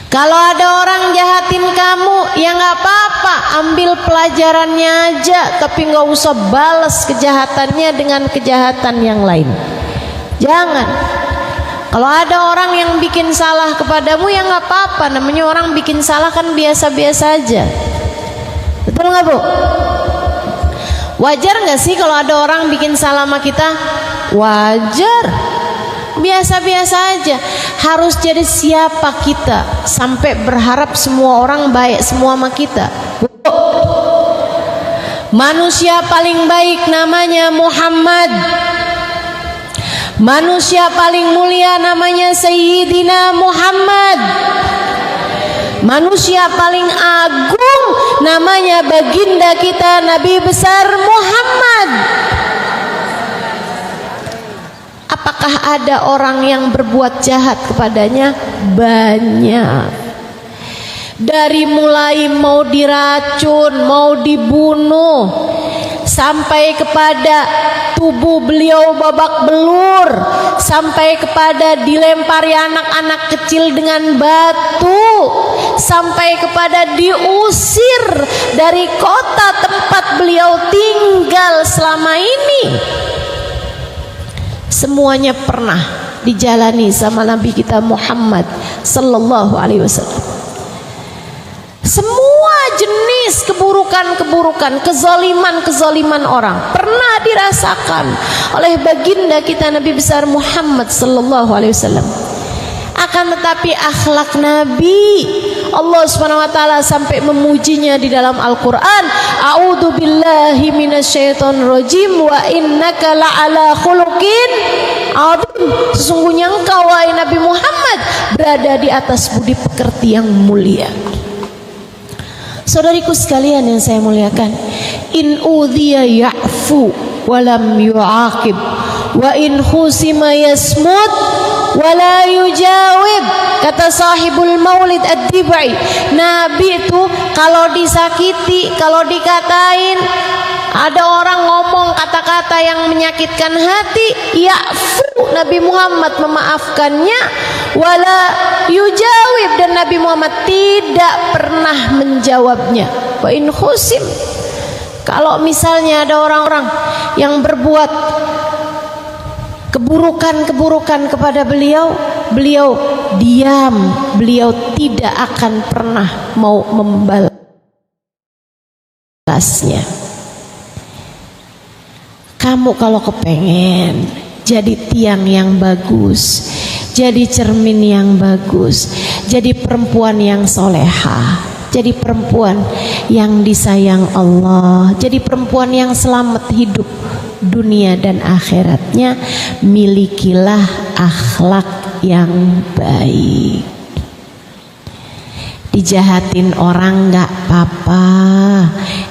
Kalau ada orang jahatin kamu, ya nggak apa-apa, ambil pelajarannya aja, tapi nggak usah balas kejahatannya dengan kejahatan yang lain. Jangan. Kalau ada orang yang bikin salah kepadamu, ya nggak apa-apa, namanya orang bikin salah kan biasa-biasa aja. Betul nggak Bu? Wajar nggak sih kalau ada orang bikin salah sama kita? Wajar, biasa-biasa aja. Harus jadi siapa kita sampai berharap semua orang baik semua sama kita? Bu, manusia paling baik namanya Muhammad. Manusia paling mulia namanya Sayyidina Muhammad. Manusia paling agung namanya baginda kita Nabi besar Muhammad. Apakah ada orang yang berbuat jahat kepadanya? Banyak. Dari mulai mau diracun, mau dibunuh, sampai kepada tubuh beliau babak belur, sampai kepada dilempari anak-anak kecil dengan batu, sampai kepada diusir dari kota tempat beliau tinggal selama ini. Semuanya pernah dijalani sama Nabi kita Muhammad sallallahu alaihi wasallam. Semua jenis keburukan-keburukan, kezaliman-kezaliman orang pernah dirasakan oleh baginda kita Nabi besar Muhammad sallallahu alaihi wasallam. Akan tetapi akhlak Nabi, Allah Subhanahu wa taala sampai memujinya di dalam Al-Qur'an, a'udzu billahi minasyaitonir rajim wa innaka la'ala khuluqin adzim. Sesungguhnya engkau wahai Nabi Muhammad berada di atas budi pekerti yang mulia. Saudariku sekalian yang saya muliakan, in udhiya ya'fu walam yu'aqib wa in khusima yasmut wala yujawib. Kata sahibul Maulid Ad-Dibai, Nabi itu kalau disakiti, kalau dikatain, ada orang ngomong kata-kata yang menyakitkan hati, ya'fu, Nabi Muhammad memaafkannya, wala yujawib, dan Nabi Muhammad tidak pernah menjawabnya. Wa in khusim, kalau misalnya ada orang-orang yang berbuat keburukan-keburukan kepada beliau, beliau diam, beliau tidak akan pernah mau membalasnya. Kamu kalau kepengen jadi tiang yang bagus, jadi cermin yang bagus, jadi perempuan yang solehah, jadi perempuan yang disayang Allah, jadi perempuan yang selamat hidup dunia dan akhiratnya, milikilah akhlak yang baik. Dijahatin orang gak apa-apa,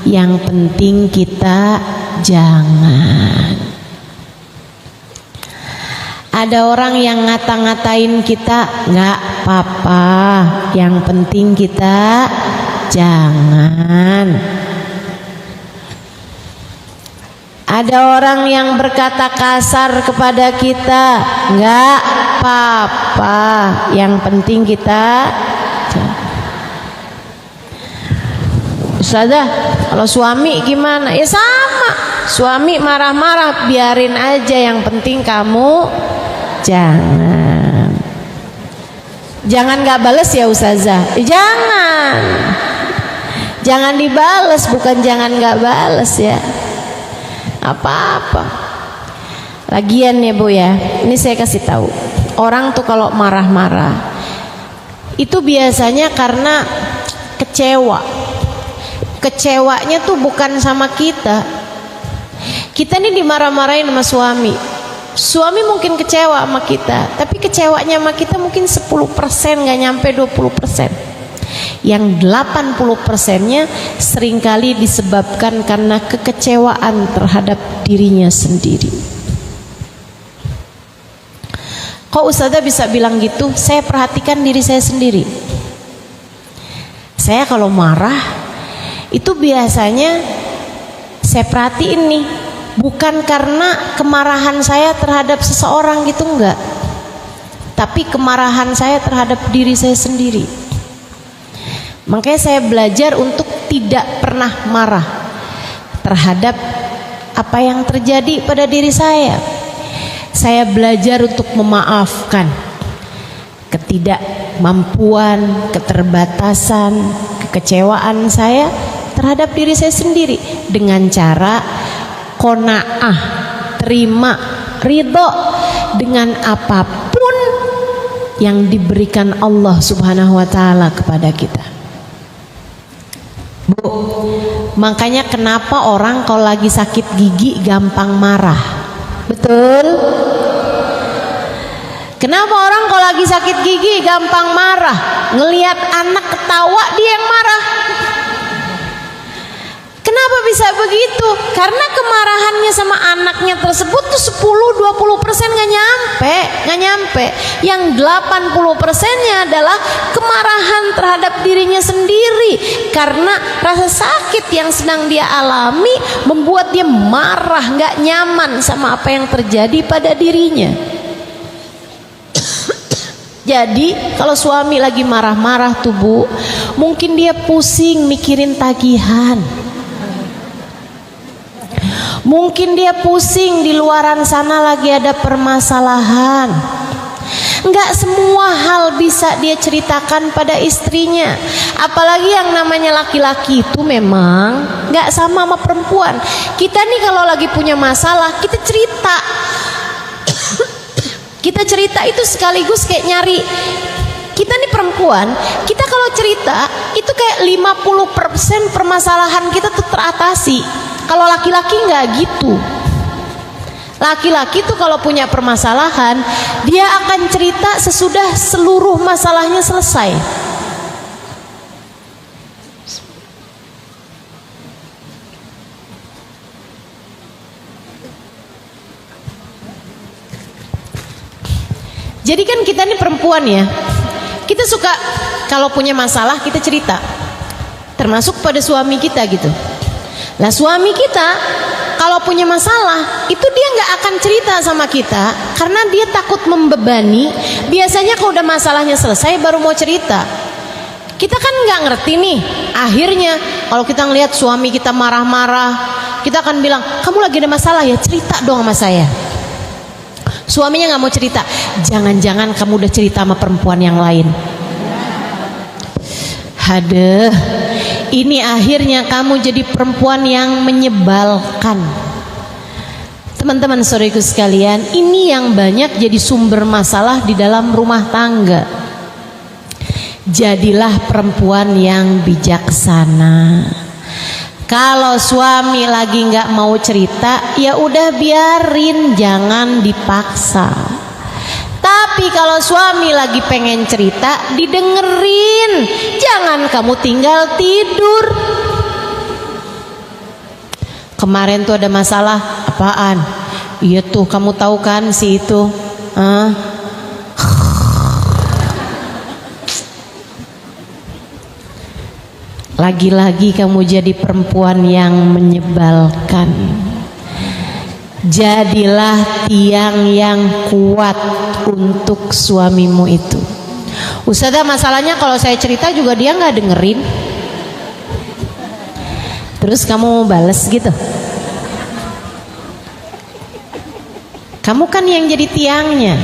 yang penting kita jangan. Ada orang yang ngata-ngatain kita, gak apa-apa, yang penting kita jangan. Ada orang yang berkata kasar kepada kita, gak apa-apa, yang penting kita jangan. Ustazah, kalau suami gimana? Ya sama, suami marah-marah biarin aja, yang penting kamu jangan. Jangan gak bales ya Ustazah? Jangan, jangan dibales, bukan jangan gak bales ya, apa-apa. Lagian ya Bu ya, ini saya kasih tahu, orang tuh kalau marah-marah itu biasanya karena kecewa. Kecewanya tuh bukan sama kita. Kita nih dimarah-marahin sama suami. Suami mungkin kecewa sama kita, tapi kecewanya sama kita mungkin 10%, gak nyampe 20%. Yang 80%-nya seringkali disebabkan karena kekecewaan terhadap dirinya sendiri. Kok Ustazah bisa bilang gitu? Saya perhatikan diri saya sendiri. Saya kalau marah itu biasanya saya perhatiin nih, bukan karena kemarahan saya terhadap seseorang gitu, enggak, tapi kemarahan saya terhadap diri saya sendiri. Makanya saya belajar untuk tidak pernah marah terhadap apa yang terjadi pada diri saya. Saya belajar untuk memaafkan ketidakmampuan, keterbatasan, kekecewaan saya terhadap diri saya sendiri dengan cara qanaah, terima, ridho dengan apapun yang diberikan Allah Subhanahu wa taala kepada kita. Bu, makanya kenapa orang kalau lagi sakit gigi gampang marah? Betul? Kenapa orang kalau lagi sakit gigi gampang marah? Ngelihat anak ketawa dia yang marah. Kenapa bisa begitu? Karena kemarahannya sama anaknya tersebut tuh 10-20% gak nyampe. Yang 80%-nya adalah kemarahan terhadap dirinya sendiri. Karena rasa sakit yang sedang dia alami membuat dia marah, gak nyaman sama apa yang terjadi pada dirinya. Jadi kalau suami lagi marah-marah tuh Bu, mungkin dia pusing mikirin tagihan. Mungkin dia pusing di luaran sana lagi ada permasalahan. Enggak semua hal bisa dia ceritakan pada istrinya. Apalagi yang namanya laki-laki itu memang enggak sama perempuan. Kita nih kalau lagi punya masalah, kita cerita. Kita cerita itu sekaligus kayak nyari. Kita nih perempuan, kita kalau cerita itu kayak 50% permasalahan kita tuh teratasi. Kalau laki-laki nggak gitu. Laki-laki tuh kalau punya permasalahan, dia akan cerita sesudah seluruh masalahnya selesai. Jadi kan kita ini perempuan ya, kita suka kalau punya masalah kita cerita, termasuk pada suami kita gitu. Lah suami kita kalau punya masalah itu dia nggak akan cerita sama kita karena dia takut membebani. Biasanya kalau udah masalahnya selesai baru mau cerita. Kita kan nggak ngerti nih. Akhirnya kalau kita ngelihat suami kita marah-marah, kita akan bilang, kamu lagi ada masalah ya, cerita dong sama saya. Suaminya nggak mau cerita. Jangan-jangan kamu udah cerita sama perempuan yang lain. Haduh, ini akhirnya kamu jadi perempuan yang menyebalkan. Teman-teman saudariku sekalian, ini yang banyak jadi sumber masalah di dalam rumah tangga. Jadilah perempuan yang bijaksana. Kalau suami lagi nggak mau cerita, ya udah biarin, jangan dipaksa. Tapi kalau suami lagi pengen cerita, didengerin. Jangan kamu tinggal tidur. Kemarin tuh ada masalah, apaan? Iya tuh, kamu tahu kan si itu. Lagi-lagi kamu jadi perempuan yang menyebalkan. Jadilah tiang yang kuat untuk suamimu itu. Ustazah, masalahnya kalau saya cerita juga dia nggak dengerin. Terus kamu bales gitu. Kamu kan yang jadi tiangnya.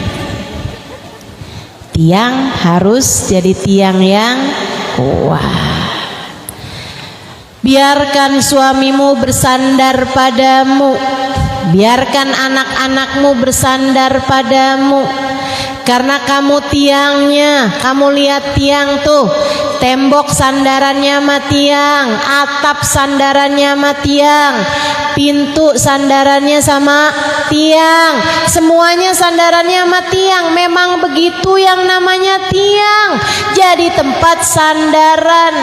Tiang harus jadi tiang yang kuat. Biarkan suamimu bersandar padamu. Biarkan anak-anakmu bersandar padamu. Karena kamu tiangnya. Kamu lihat tiang tuh, tembok sandarannya sama tiang, atap sandarannya sama tiang, pintu sandarannya sama tiang, semuanya sandarannya sama tiang. Memang begitu yang namanya tiang, jadi tempat sandaran.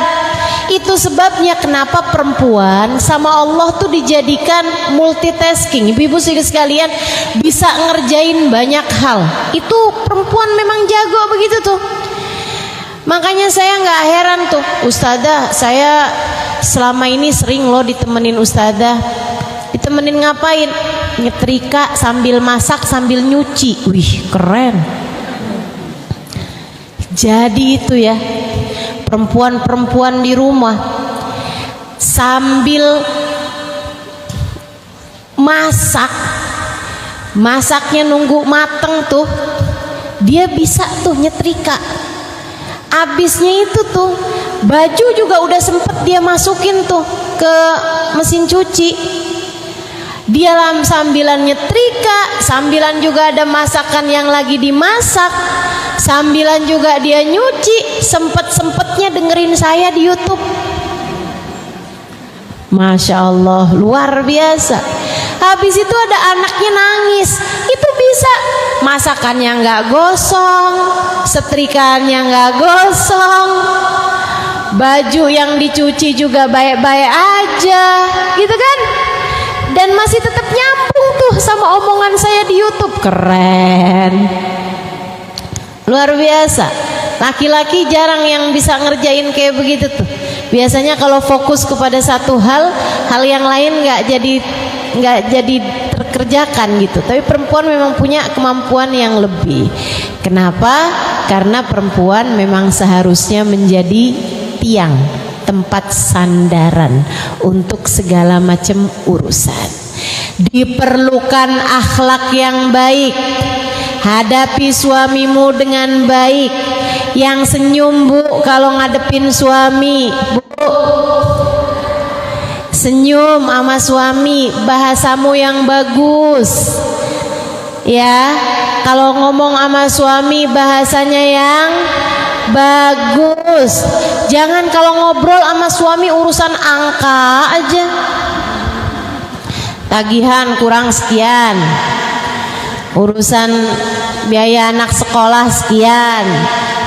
Itu sebabnya kenapa perempuan sama Allah tuh dijadikan multitasking. Ibu-ibu sekalian, bisa ngerjain banyak hal. Itu perempuan memang jago begitu tuh. Makanya saya nggak heran tuh, Ustazah, saya selama ini sering loh ditemenin Ustazah. Ditemenin ngapain? Nyetrika sambil masak sambil nyuci. Wih, keren. Jadi itu ya, perempuan-perempuan di rumah sambil masak, masaknya nunggu mateng tuh, dia bisa tuh nyetrika. Abisnya itu tuh baju juga udah sempet dia masukin tuh ke mesin cuci. Dia sambilan nyetrika, sambilan juga ada masakan yang lagi dimasak, sambilan juga dia nyuci, sempet-sempetnya dengerin saya di YouTube. Masya Allah, luar biasa. Habis itu ada anaknya nangis, itu bisa masakannya nggak gosong, setrikannya nggak gosong, baju yang dicuci juga baik-baik aja, gitu kan? Dan masih tetap nyambung tuh sama omongan saya di YouTube. Keren, luar biasa. Laki-laki jarang yang bisa ngerjain kayak begitu tuh. Biasanya kalau fokus kepada satu hal yang lain nggak jadi terkerjakan gitu. Tapi perempuan memang punya kemampuan yang lebih. Kenapa? Karena perempuan memang seharusnya menjadi tiang, tempat sandaran untuk segala macam urusan. Diperlukan akhlak yang baik. Hadapi suamimu dengan baik. Yang senyum, Bu, kalau ngadepin suami, Bu. Senyum sama suami, bahasamu yang bagus. Ya, kalau ngomong sama suami bahasanya yang bagus. Jangan kalau ngobrol sama suami urusan angka aja. Tagihan kurang sekian, urusan biaya anak sekolah sekian,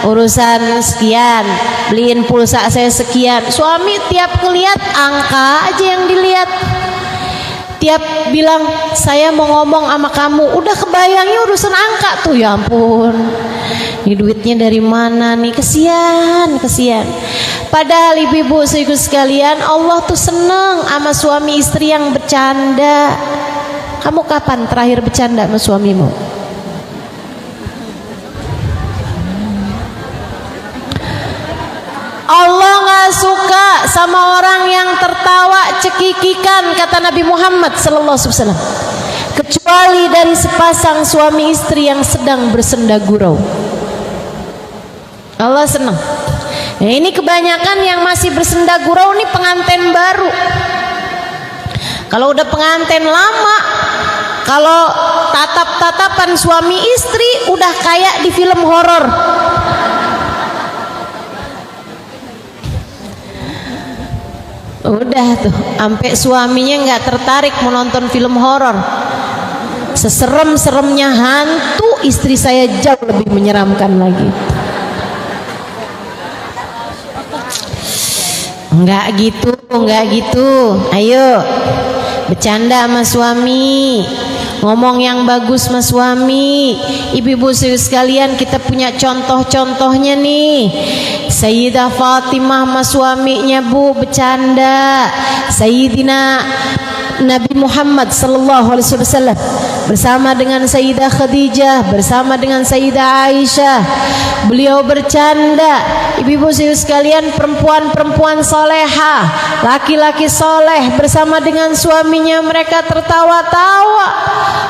urusan sekian, beliin pulsa saya sekian. Suami tiap ngeliat angka aja yang dilihat. Tiap bilang saya mau ngomong sama kamu, udah kebayangnya urusan angka tuh, ya ampun. Ini duitnya dari mana nih? Kesian. Padahal ibu-ibu saudaraku sekalian, Allah tuh seneng sama suami istri yang bercanda. Kamu kapan terakhir bercanda sama suamimu? Allah gak suka sama orang yang tertawa cekikikan, kata Nabi Muhammad SAW, kecuali dari sepasang suami istri yang sedang bersenda gurau. Allah senang. Nah, ini kebanyakan yang masih bersenda gurau ini pengantin baru. Kalau udah pengantin lama, kalau tatap-tatapan suami istri udah kayak di film horor. Udah tuh, sampai suaminya nggak tertarik menonton film horor. Seserem-seremnya hantu, istri saya jauh lebih menyeramkan lagi. Enggak gitu. Ayo bercanda sama suami, ngomong yang bagus sama suami. Ibu-ibu sekalian, kita punya contoh-contohnya nih. Sayyidah Fatimah sama suaminya Bu bercanda. Sayyidina Nabi Muhammad sallallahu alaihi wasallam bersama dengan Sayyidah Khadijah, bersama dengan Sayyidah Aisyah, beliau bercanda. Ibu-ibu sekalian, perempuan-perempuan solehah, laki-laki soleh bersama dengan suaminya, mereka tertawa-tawa.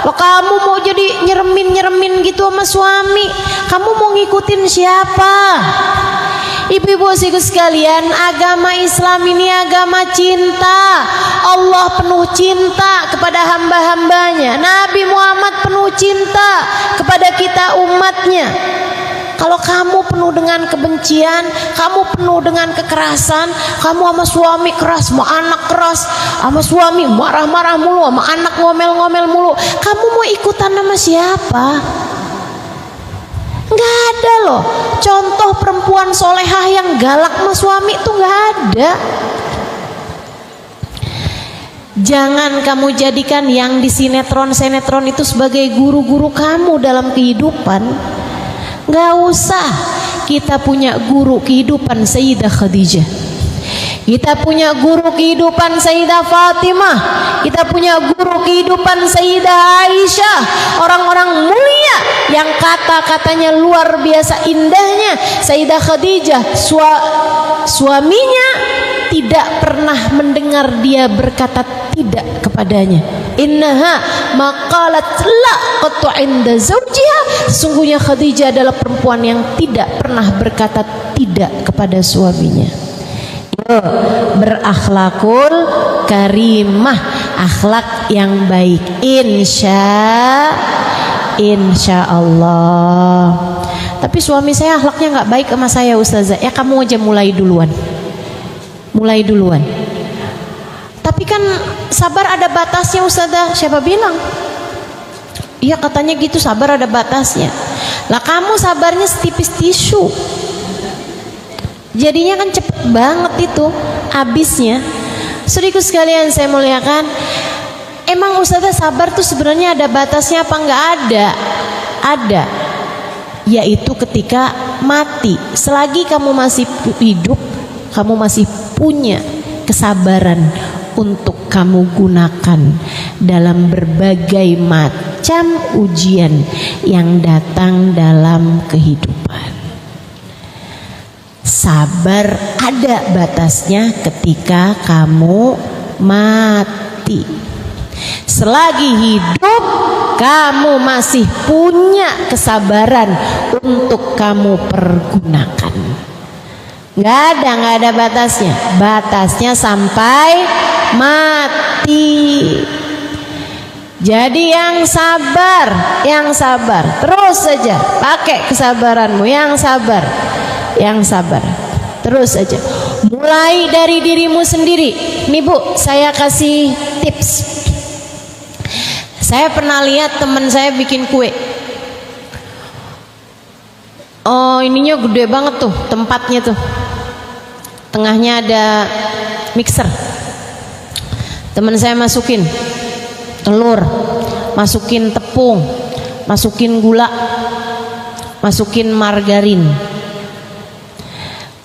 Lo kamu mau jadi nyeremin gitu sama suami, kamu mau ngikutin siapa? Ibu-ibu sekalian, agama Islam ini agama cinta. Allah penuh cinta kepada hamba-hambanya. Nabi Muhammad penuh cinta kepada kita umatnya. Kalau kamu penuh dengan kebencian, kamu penuh dengan kekerasan, kamu sama suami keras, sama anak keras, sama suami marah-marah mulu, sama anak ngomel-ngomel mulu, kamu mau ikutan sama siapa? Nggak ada loh contoh perempuan solehah yang galak sama suami, itu nggak ada. Jangan kamu jadikan yang di sinetron-sinetron itu sebagai guru-guru kamu dalam kehidupan. Nggak usah. Kita punya guru kehidupan Sayyidah Khadijah, kita punya guru kehidupan Sayyidah Fatimah, kita punya guru kehidupan Sayyidah Aisyah, orang-orang mulia yang kata-katanya luar biasa indahnya. Sayyidah Khadijah, suaminya tidak pernah mendengar dia berkata tidak kepadanya. Innaha maqalat la qatu inda zawjiha. Sesungguhnya Khadijah adalah perempuan yang tidak pernah berkata tidak kepada suaminya. Berakhlakul karimah, akhlak yang baik, insya Allah. Tapi suami saya akhlaknya nggak baik sama saya Ustazah. Ya kamu aja mulai duluan. Tapi kan sabar ada batasnya Ustazah. Siapa bilang? Iya katanya gitu, sabar ada batasnya. Lah kamu sabarnya setipis tisu, jadinya kan cepet banget itu habisnya. Saudaraku sekalian saya muliakan, emang Ustazah sabar tuh sebenarnya ada batasnya apa enggak? Ada, yaitu ketika mati. Selagi kamu masih hidup, kamu masih punya kesabaran untuk kamu gunakan dalam berbagai macam ujian yang datang dalam kehidupan. Sabar ada batasnya ketika kamu mati. Selagi hidup kamu masih punya kesabaran untuk kamu pergunakan. Nggak ada batasnya. Batasnya sampai mati. Jadi yang sabar terus saja, pakai kesabaranmu, yang sabar terus saja. Mulai dari dirimu sendiri. Nih Bu, saya kasih tips. Saya pernah lihat teman saya bikin kue. Oh, ininya gede banget tuh tempatnya tuh. Tengahnya ada mixer. Teman saya masukin telur, masukin tepung, masukin gula, masukin margarin.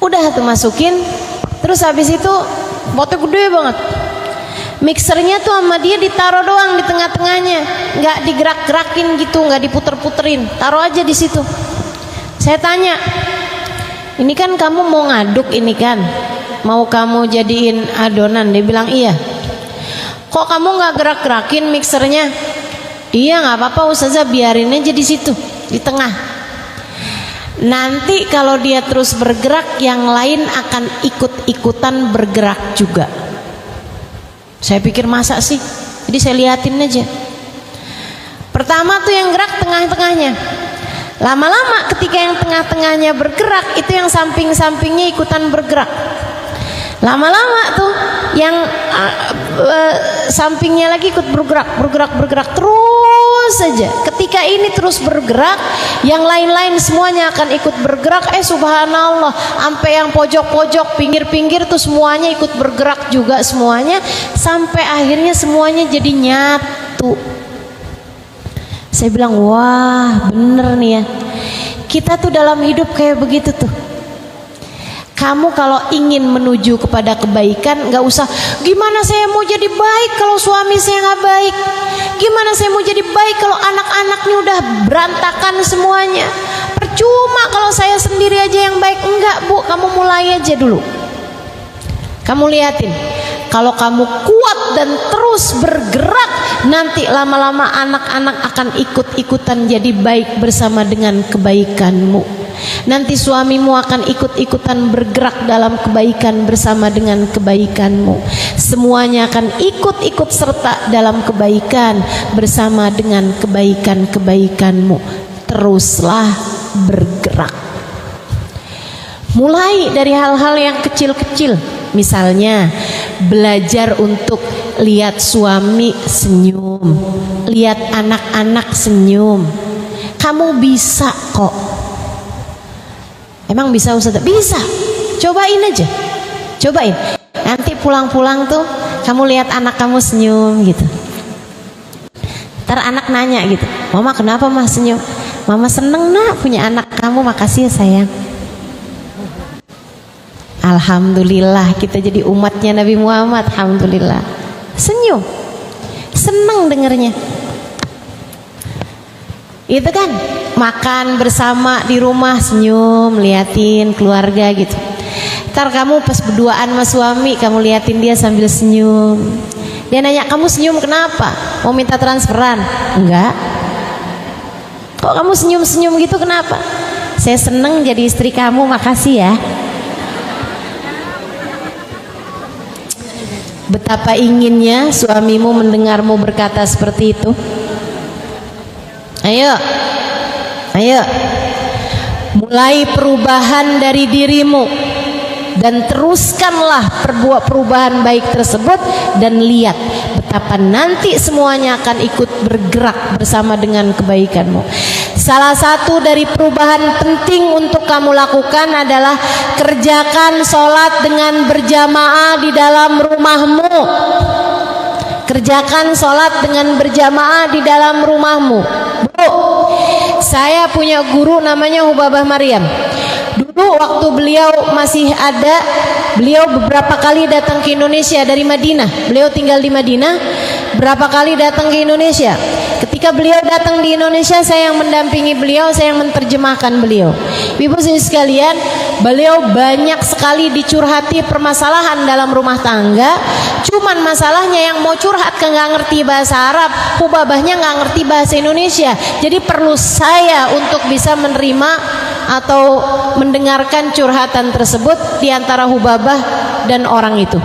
Udah tuh masukin, terus habis itu potnya gede banget. Mixernya tuh sama dia ditaruh doang di tengah-tengahnya, nggak digerak-gerakin gitu, nggak diputer-puterin, taruh aja di situ. Saya tanya, ini kan kamu mau ngaduk ini kan, mau kamu jadiin adonan? Dia bilang iya. Kok kamu nggak gerak-gerakin mixernya? Iya nggak apa-apa Ustazah, biarin aja di situ di tengah. Nanti kalau dia terus bergerak, yang lain akan ikut-ikutan bergerak juga. Saya pikir masa sih? Jadi saya liatin aja. Pertama tuh yang gerak tengah-tengahnya. Lama-lama ketika yang tengah-tengahnya bergerak, itu yang samping-sampingnya ikutan bergerak. Lama-lama tuh yang sampingnya lagi ikut bergerak terus saja. Ketika ini terus bergerak, yang lain-lain semuanya akan ikut bergerak. Subhanallah, sampai yang pojok-pojok, pinggir-pinggir tuh semuanya ikut bergerak juga semuanya, sampai akhirnya semuanya jadi nyatu. Saya bilang, wah bener nih ya, kita tuh dalam hidup kayak begitu tuh. Kamu kalau ingin menuju kepada kebaikan, gak usah gimana saya mau jadi baik kalau suami saya gak baik, gimana saya mau jadi baik kalau anak-anaknya udah berantakan semuanya, percuma kalau saya sendiri aja yang baik. Enggak Bu, kamu mulai aja dulu. Kamu liatin, kalau kamu kuat dan terus bergerak, nanti lama-lama anak-anak akan ikut-ikutan jadi baik bersama dengan kebaikanmu. Nanti suamimu akan ikut-ikutan bergerak dalam kebaikan bersama dengan kebaikanmu. Semuanya akan ikut-ikut serta dalam kebaikan bersama dengan kebaikan-kebaikanmu. Teruslah bergerak. Mulai dari hal-hal yang kecil-kecil. Misalnya belajar untuk lihat suami senyum, lihat anak-anak senyum. Kamu bisa kok. Emang bisa Ustaz? Bisa. Cobain aja. Cobain. Nanti pulang-pulang tuh kamu lihat anak kamu senyum gitu. Ntar anak nanya gitu, Mama kenapa Mas senyum? Mama seneng nak punya anak kamu, makasih ya sayang. Alhamdulillah kita jadi umatnya Nabi Muhammad. Alhamdulillah. Senyum. Seneng dengernya. Itu kan makan bersama di rumah senyum, liatin keluarga gitu. Ntar kamu pas berduaan sama suami, kamu liatin dia sambil senyum. Dia nanya, kamu senyum kenapa? Mau minta transferan? Enggak. Kok kamu senyum-senyum gitu kenapa? Saya seneng jadi istri kamu, makasih ya. Betapa inginnya suamimu mendengarmu berkata seperti itu. Ayo, ayo, mulai perubahan dari dirimu dan teruskanlah perbuat perubahan baik tersebut, dan lihat betapa nanti semuanya akan ikut bergerak bersama dengan kebaikanmu. Salah satu dari perubahan penting untuk kamu lakukan adalah kerjakan sholat dengan berjamaah di dalam rumahmu. Kerjakan sholat dengan berjamaah di dalam rumahmu. Bu, saya punya guru namanya Hubabah Maryam. Dulu waktu beliau masih ada, beliau beberapa kali datang ke Indonesia dari Madinah. Beliau tinggal di Madinah, berapa kali datang ke Indonesia. Ketika beliau datang di Indonesia, saya yang mendampingi beliau, saya yang menerjemahkan beliau. Ibu sekalian, beliau banyak sekali dicurhati permasalahan dalam rumah tangga. Cuman masalahnya yang mau curhat kan nggak ngerti bahasa Arab, Hubabahnya nggak ngerti bahasa Indonesia. Jadi perlu saya untuk bisa menerima atau mendengarkan curhatan tersebut di antara Hubabah dan orang itu.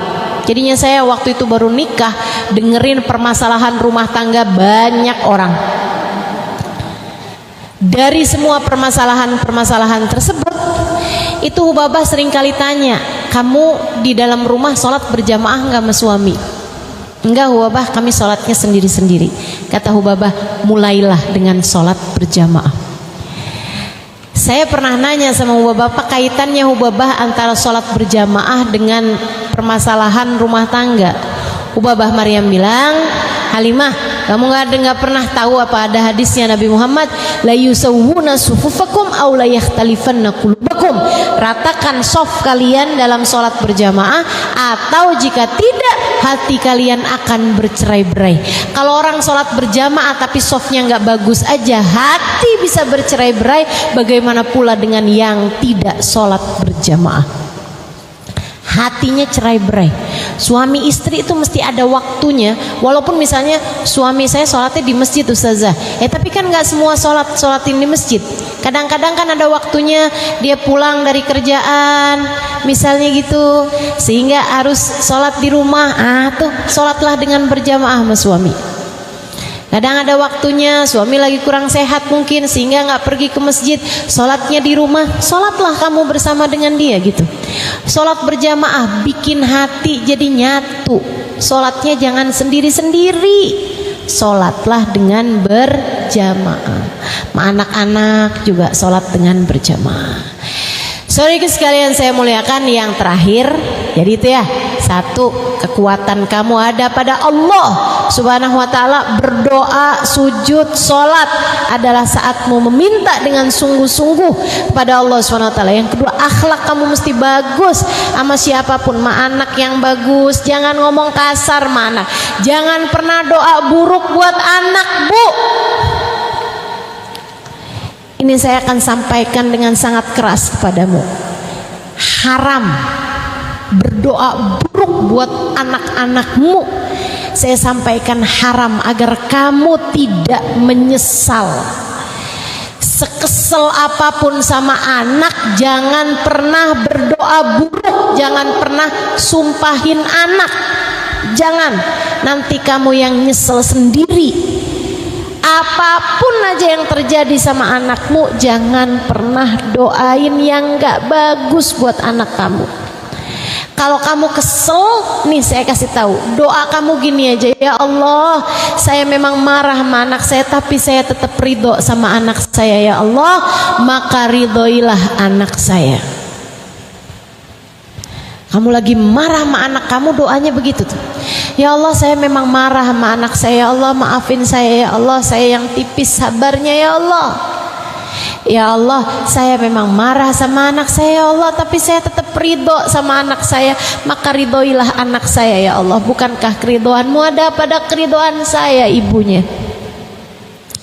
Jadinya saya waktu itu baru nikah, dengerin permasalahan rumah tangga banyak orang. Dari semua permasalahan-permasalahan tersebut, itu Hubabah seringkali tanya, kamu di dalam rumah sholat berjamaah nggak sama suami? Enggak Hubabah, kami sholatnya sendiri-sendiri. Kata Hubabah, mulailah dengan sholat berjamaah. Saya pernah nanya sama Hubabah, apa kaitannya Hubabah antara sholat berjamaah dengan permasalahan rumah tangga? Hubabah Maryam bilang, Halimah, kamu nggak pernah tahu apa ada hadisnya Nabi Muhammad, la yusawwuna sufufakum aw la yakhtalifanna qulubakum. Ratakan saf kalian dalam sholat berjamaah, atau jika tidak hati kalian akan bercerai-berai. Kalau orang sholat berjamaah tapi safnya nggak bagus aja, hati bisa bercerai-berai. Bagaimana pula dengan yang tidak sholat berjamaah? Hatinya cerai-berai. Suami istri itu mesti ada waktunya. Walaupun misalnya suami saya sholatnya di masjid Ustazah, tapi kan nggak semua sholatin di masjid. Kadang-kadang kan ada waktunya dia pulang dari kerjaan misalnya gitu, sehingga harus sholat di rumah. Tuh sholatlah dengan berjamaah sama suami. Kadang ada waktunya suami lagi kurang sehat mungkin, sehingga nggak pergi ke masjid, sholatnya di rumah. Sholatlah kamu bersama dengan dia gitu. Sholat berjamaah bikin hati jadi nyatu. Sholatnya jangan sendiri-sendiri, sholatlah dengan berjamaah. Anak-anak juga sholat dengan berjamaah. Sorry sekalian saya muliakan, yang terakhir, jadi itu ya, satu, kekuatan kamu ada pada Allah Subhanahu wa ta'ala. Berdoa, sujud, sholat adalah saatmu meminta dengan sungguh-sungguh kepada Allah Subhanahu wa ta'ala. Yang kedua, akhlak kamu mesti bagus sama siapapun. Anak yang bagus, jangan ngomong kasar sama anak, jangan pernah doa buruk buat anak, Bu. Ini saya akan sampaikan dengan sangat keras kepadamu. Haram berdoa buruk buat anak-anakmu. Saya sampaikan haram agar kamu tidak menyesal. Sekesel apapun sama anak, jangan pernah berdoa buruk, jangan pernah sumpahin anak. Jangan, nanti kamu yang nyesel sendiri. Apapun aja yang terjadi sama anakmu, jangan pernah doain yang gak bagus buat anak kamu. Kalau kamu kesel, nih saya kasih tahu, doa kamu gini aja, ya Allah, saya memang marah sama anak saya, tapi saya tetap ridho sama anak saya, ya Allah, maka ridhoilah anak saya. Kamu lagi marah sama anak kamu, doanya begitu tuh. Ya Allah, saya memang marah sama anak saya, ya Allah, maafin saya, ya Allah, saya yang tipis sabarnya, ya Allah. Ya Allah, saya memang marah sama anak saya, ya Allah, tapi saya tetap ridho sama anak saya, maka ridhoilah anak saya, ya Allah. Bukankah keridhoanmu ada pada keridhoan saya, ibunya?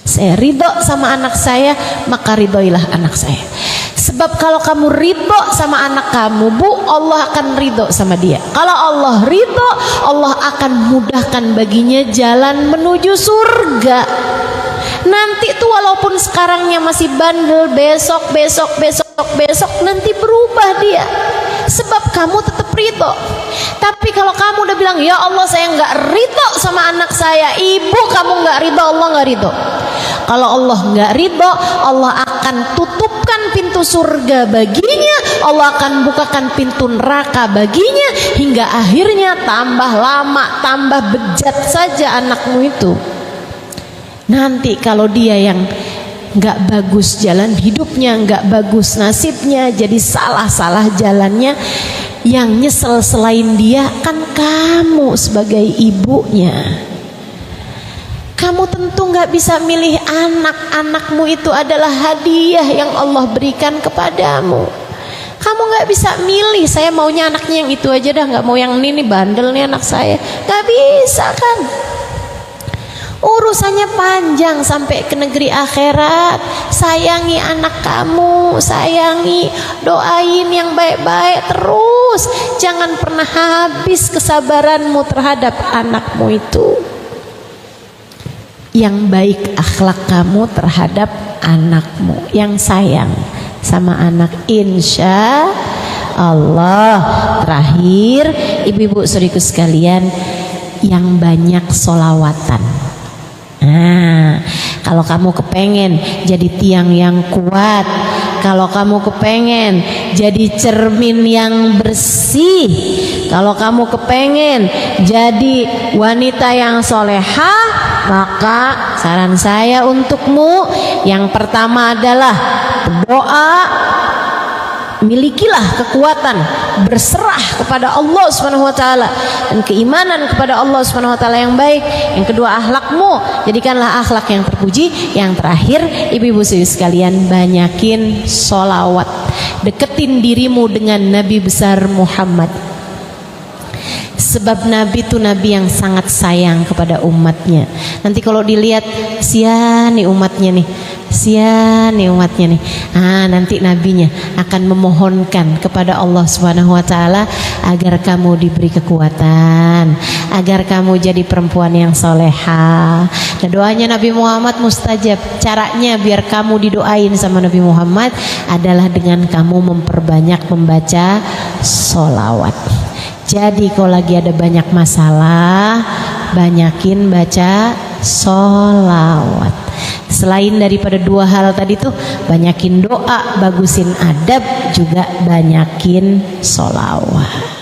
Saya ridho sama anak saya, maka ridhoilah anak saya. Sebab kalau kamu ridho sama anak kamu, Bu, Allah akan ridho sama dia. Kalau Allah ridho, Allah akan mudahkan baginya jalan menuju surga. Nanti tuh walaupun sekarangnya masih bandel, besok nanti berubah dia. Sebab kamu tetap ridho. Tapi kalau kamu udah bilang, ya Allah, saya nggak ridho sama anak saya, ibu kamu nggak ridho, Allah nggak ridho. Kalau Allah nggak ridho, Allah akan tutupkan pintu surga baginya, Allah akan bukakan pintu neraka baginya, hingga akhirnya tambah lama, tambah bejat saja anakmu itu. Nanti kalau dia yang nggak bagus jalan hidupnya, nggak bagus nasibnya, jadi salah jalannya, yang nyesel selain dia kan kamu sebagai ibunya. Kamu tentu nggak bisa milih anak-anakmu, itu adalah hadiah yang Allah berikan kepadamu. Kamu nggak bisa milih, saya maunya anaknya yang itu aja dah, nggak mau yang ini bandel nih anak saya. Nggak bisa kan? Urusannya panjang sampai ke negeri akhirat. Sayangi anak kamu, sayangi, doain yang baik-baik terus. Jangan pernah habis kesabaranmu terhadap anakmu itu. Yang baik akhlak kamu terhadap anakmu, yang sayang sama anak, insya Allah. Terakhir, ibu-ibu saudariku sekalian, yang banyak sholawatan. Nah, kalau kamu kepengen jadi tiang yang kuat, kalau kamu kepengen jadi cermin yang bersih, kalau kamu kepengen jadi wanita yang solehah, maka saran saya untukmu, yang pertama adalah berdoa, milikilah kekuatan berserah kepada Allah Subhanahu wa taala dan keimanan kepada Allah Subhanahu wa taala yang baik. Yang kedua, akhlakmu jadikanlah akhlak yang terpuji. Yang terakhir, ibu-ibu sekalian, banyakin sholawat. Deketin dirimu dengan Nabi besar Muhammad. Sebab Nabi itu Nabi yang sangat sayang kepada umatnya. Nanti kalau dilihat, sia nih umatnya nih, sia nih umatnya nih, nanti nabinya akan memohonkan kepada Allah Subhanahu wa taala agar kamu diberi kekuatan, agar kamu jadi perempuan yang soleha. Nah, doanya Nabi Muhammad mustajab. Caranya biar kamu didoain sama Nabi Muhammad adalah dengan kamu memperbanyak membaca sholawat. Jadi kalau lagi ada banyak masalah, banyakin baca sholawat. Selain daripada dua hal tadi tuh, banyakin doa, bagusin adab, juga banyakin sholawat.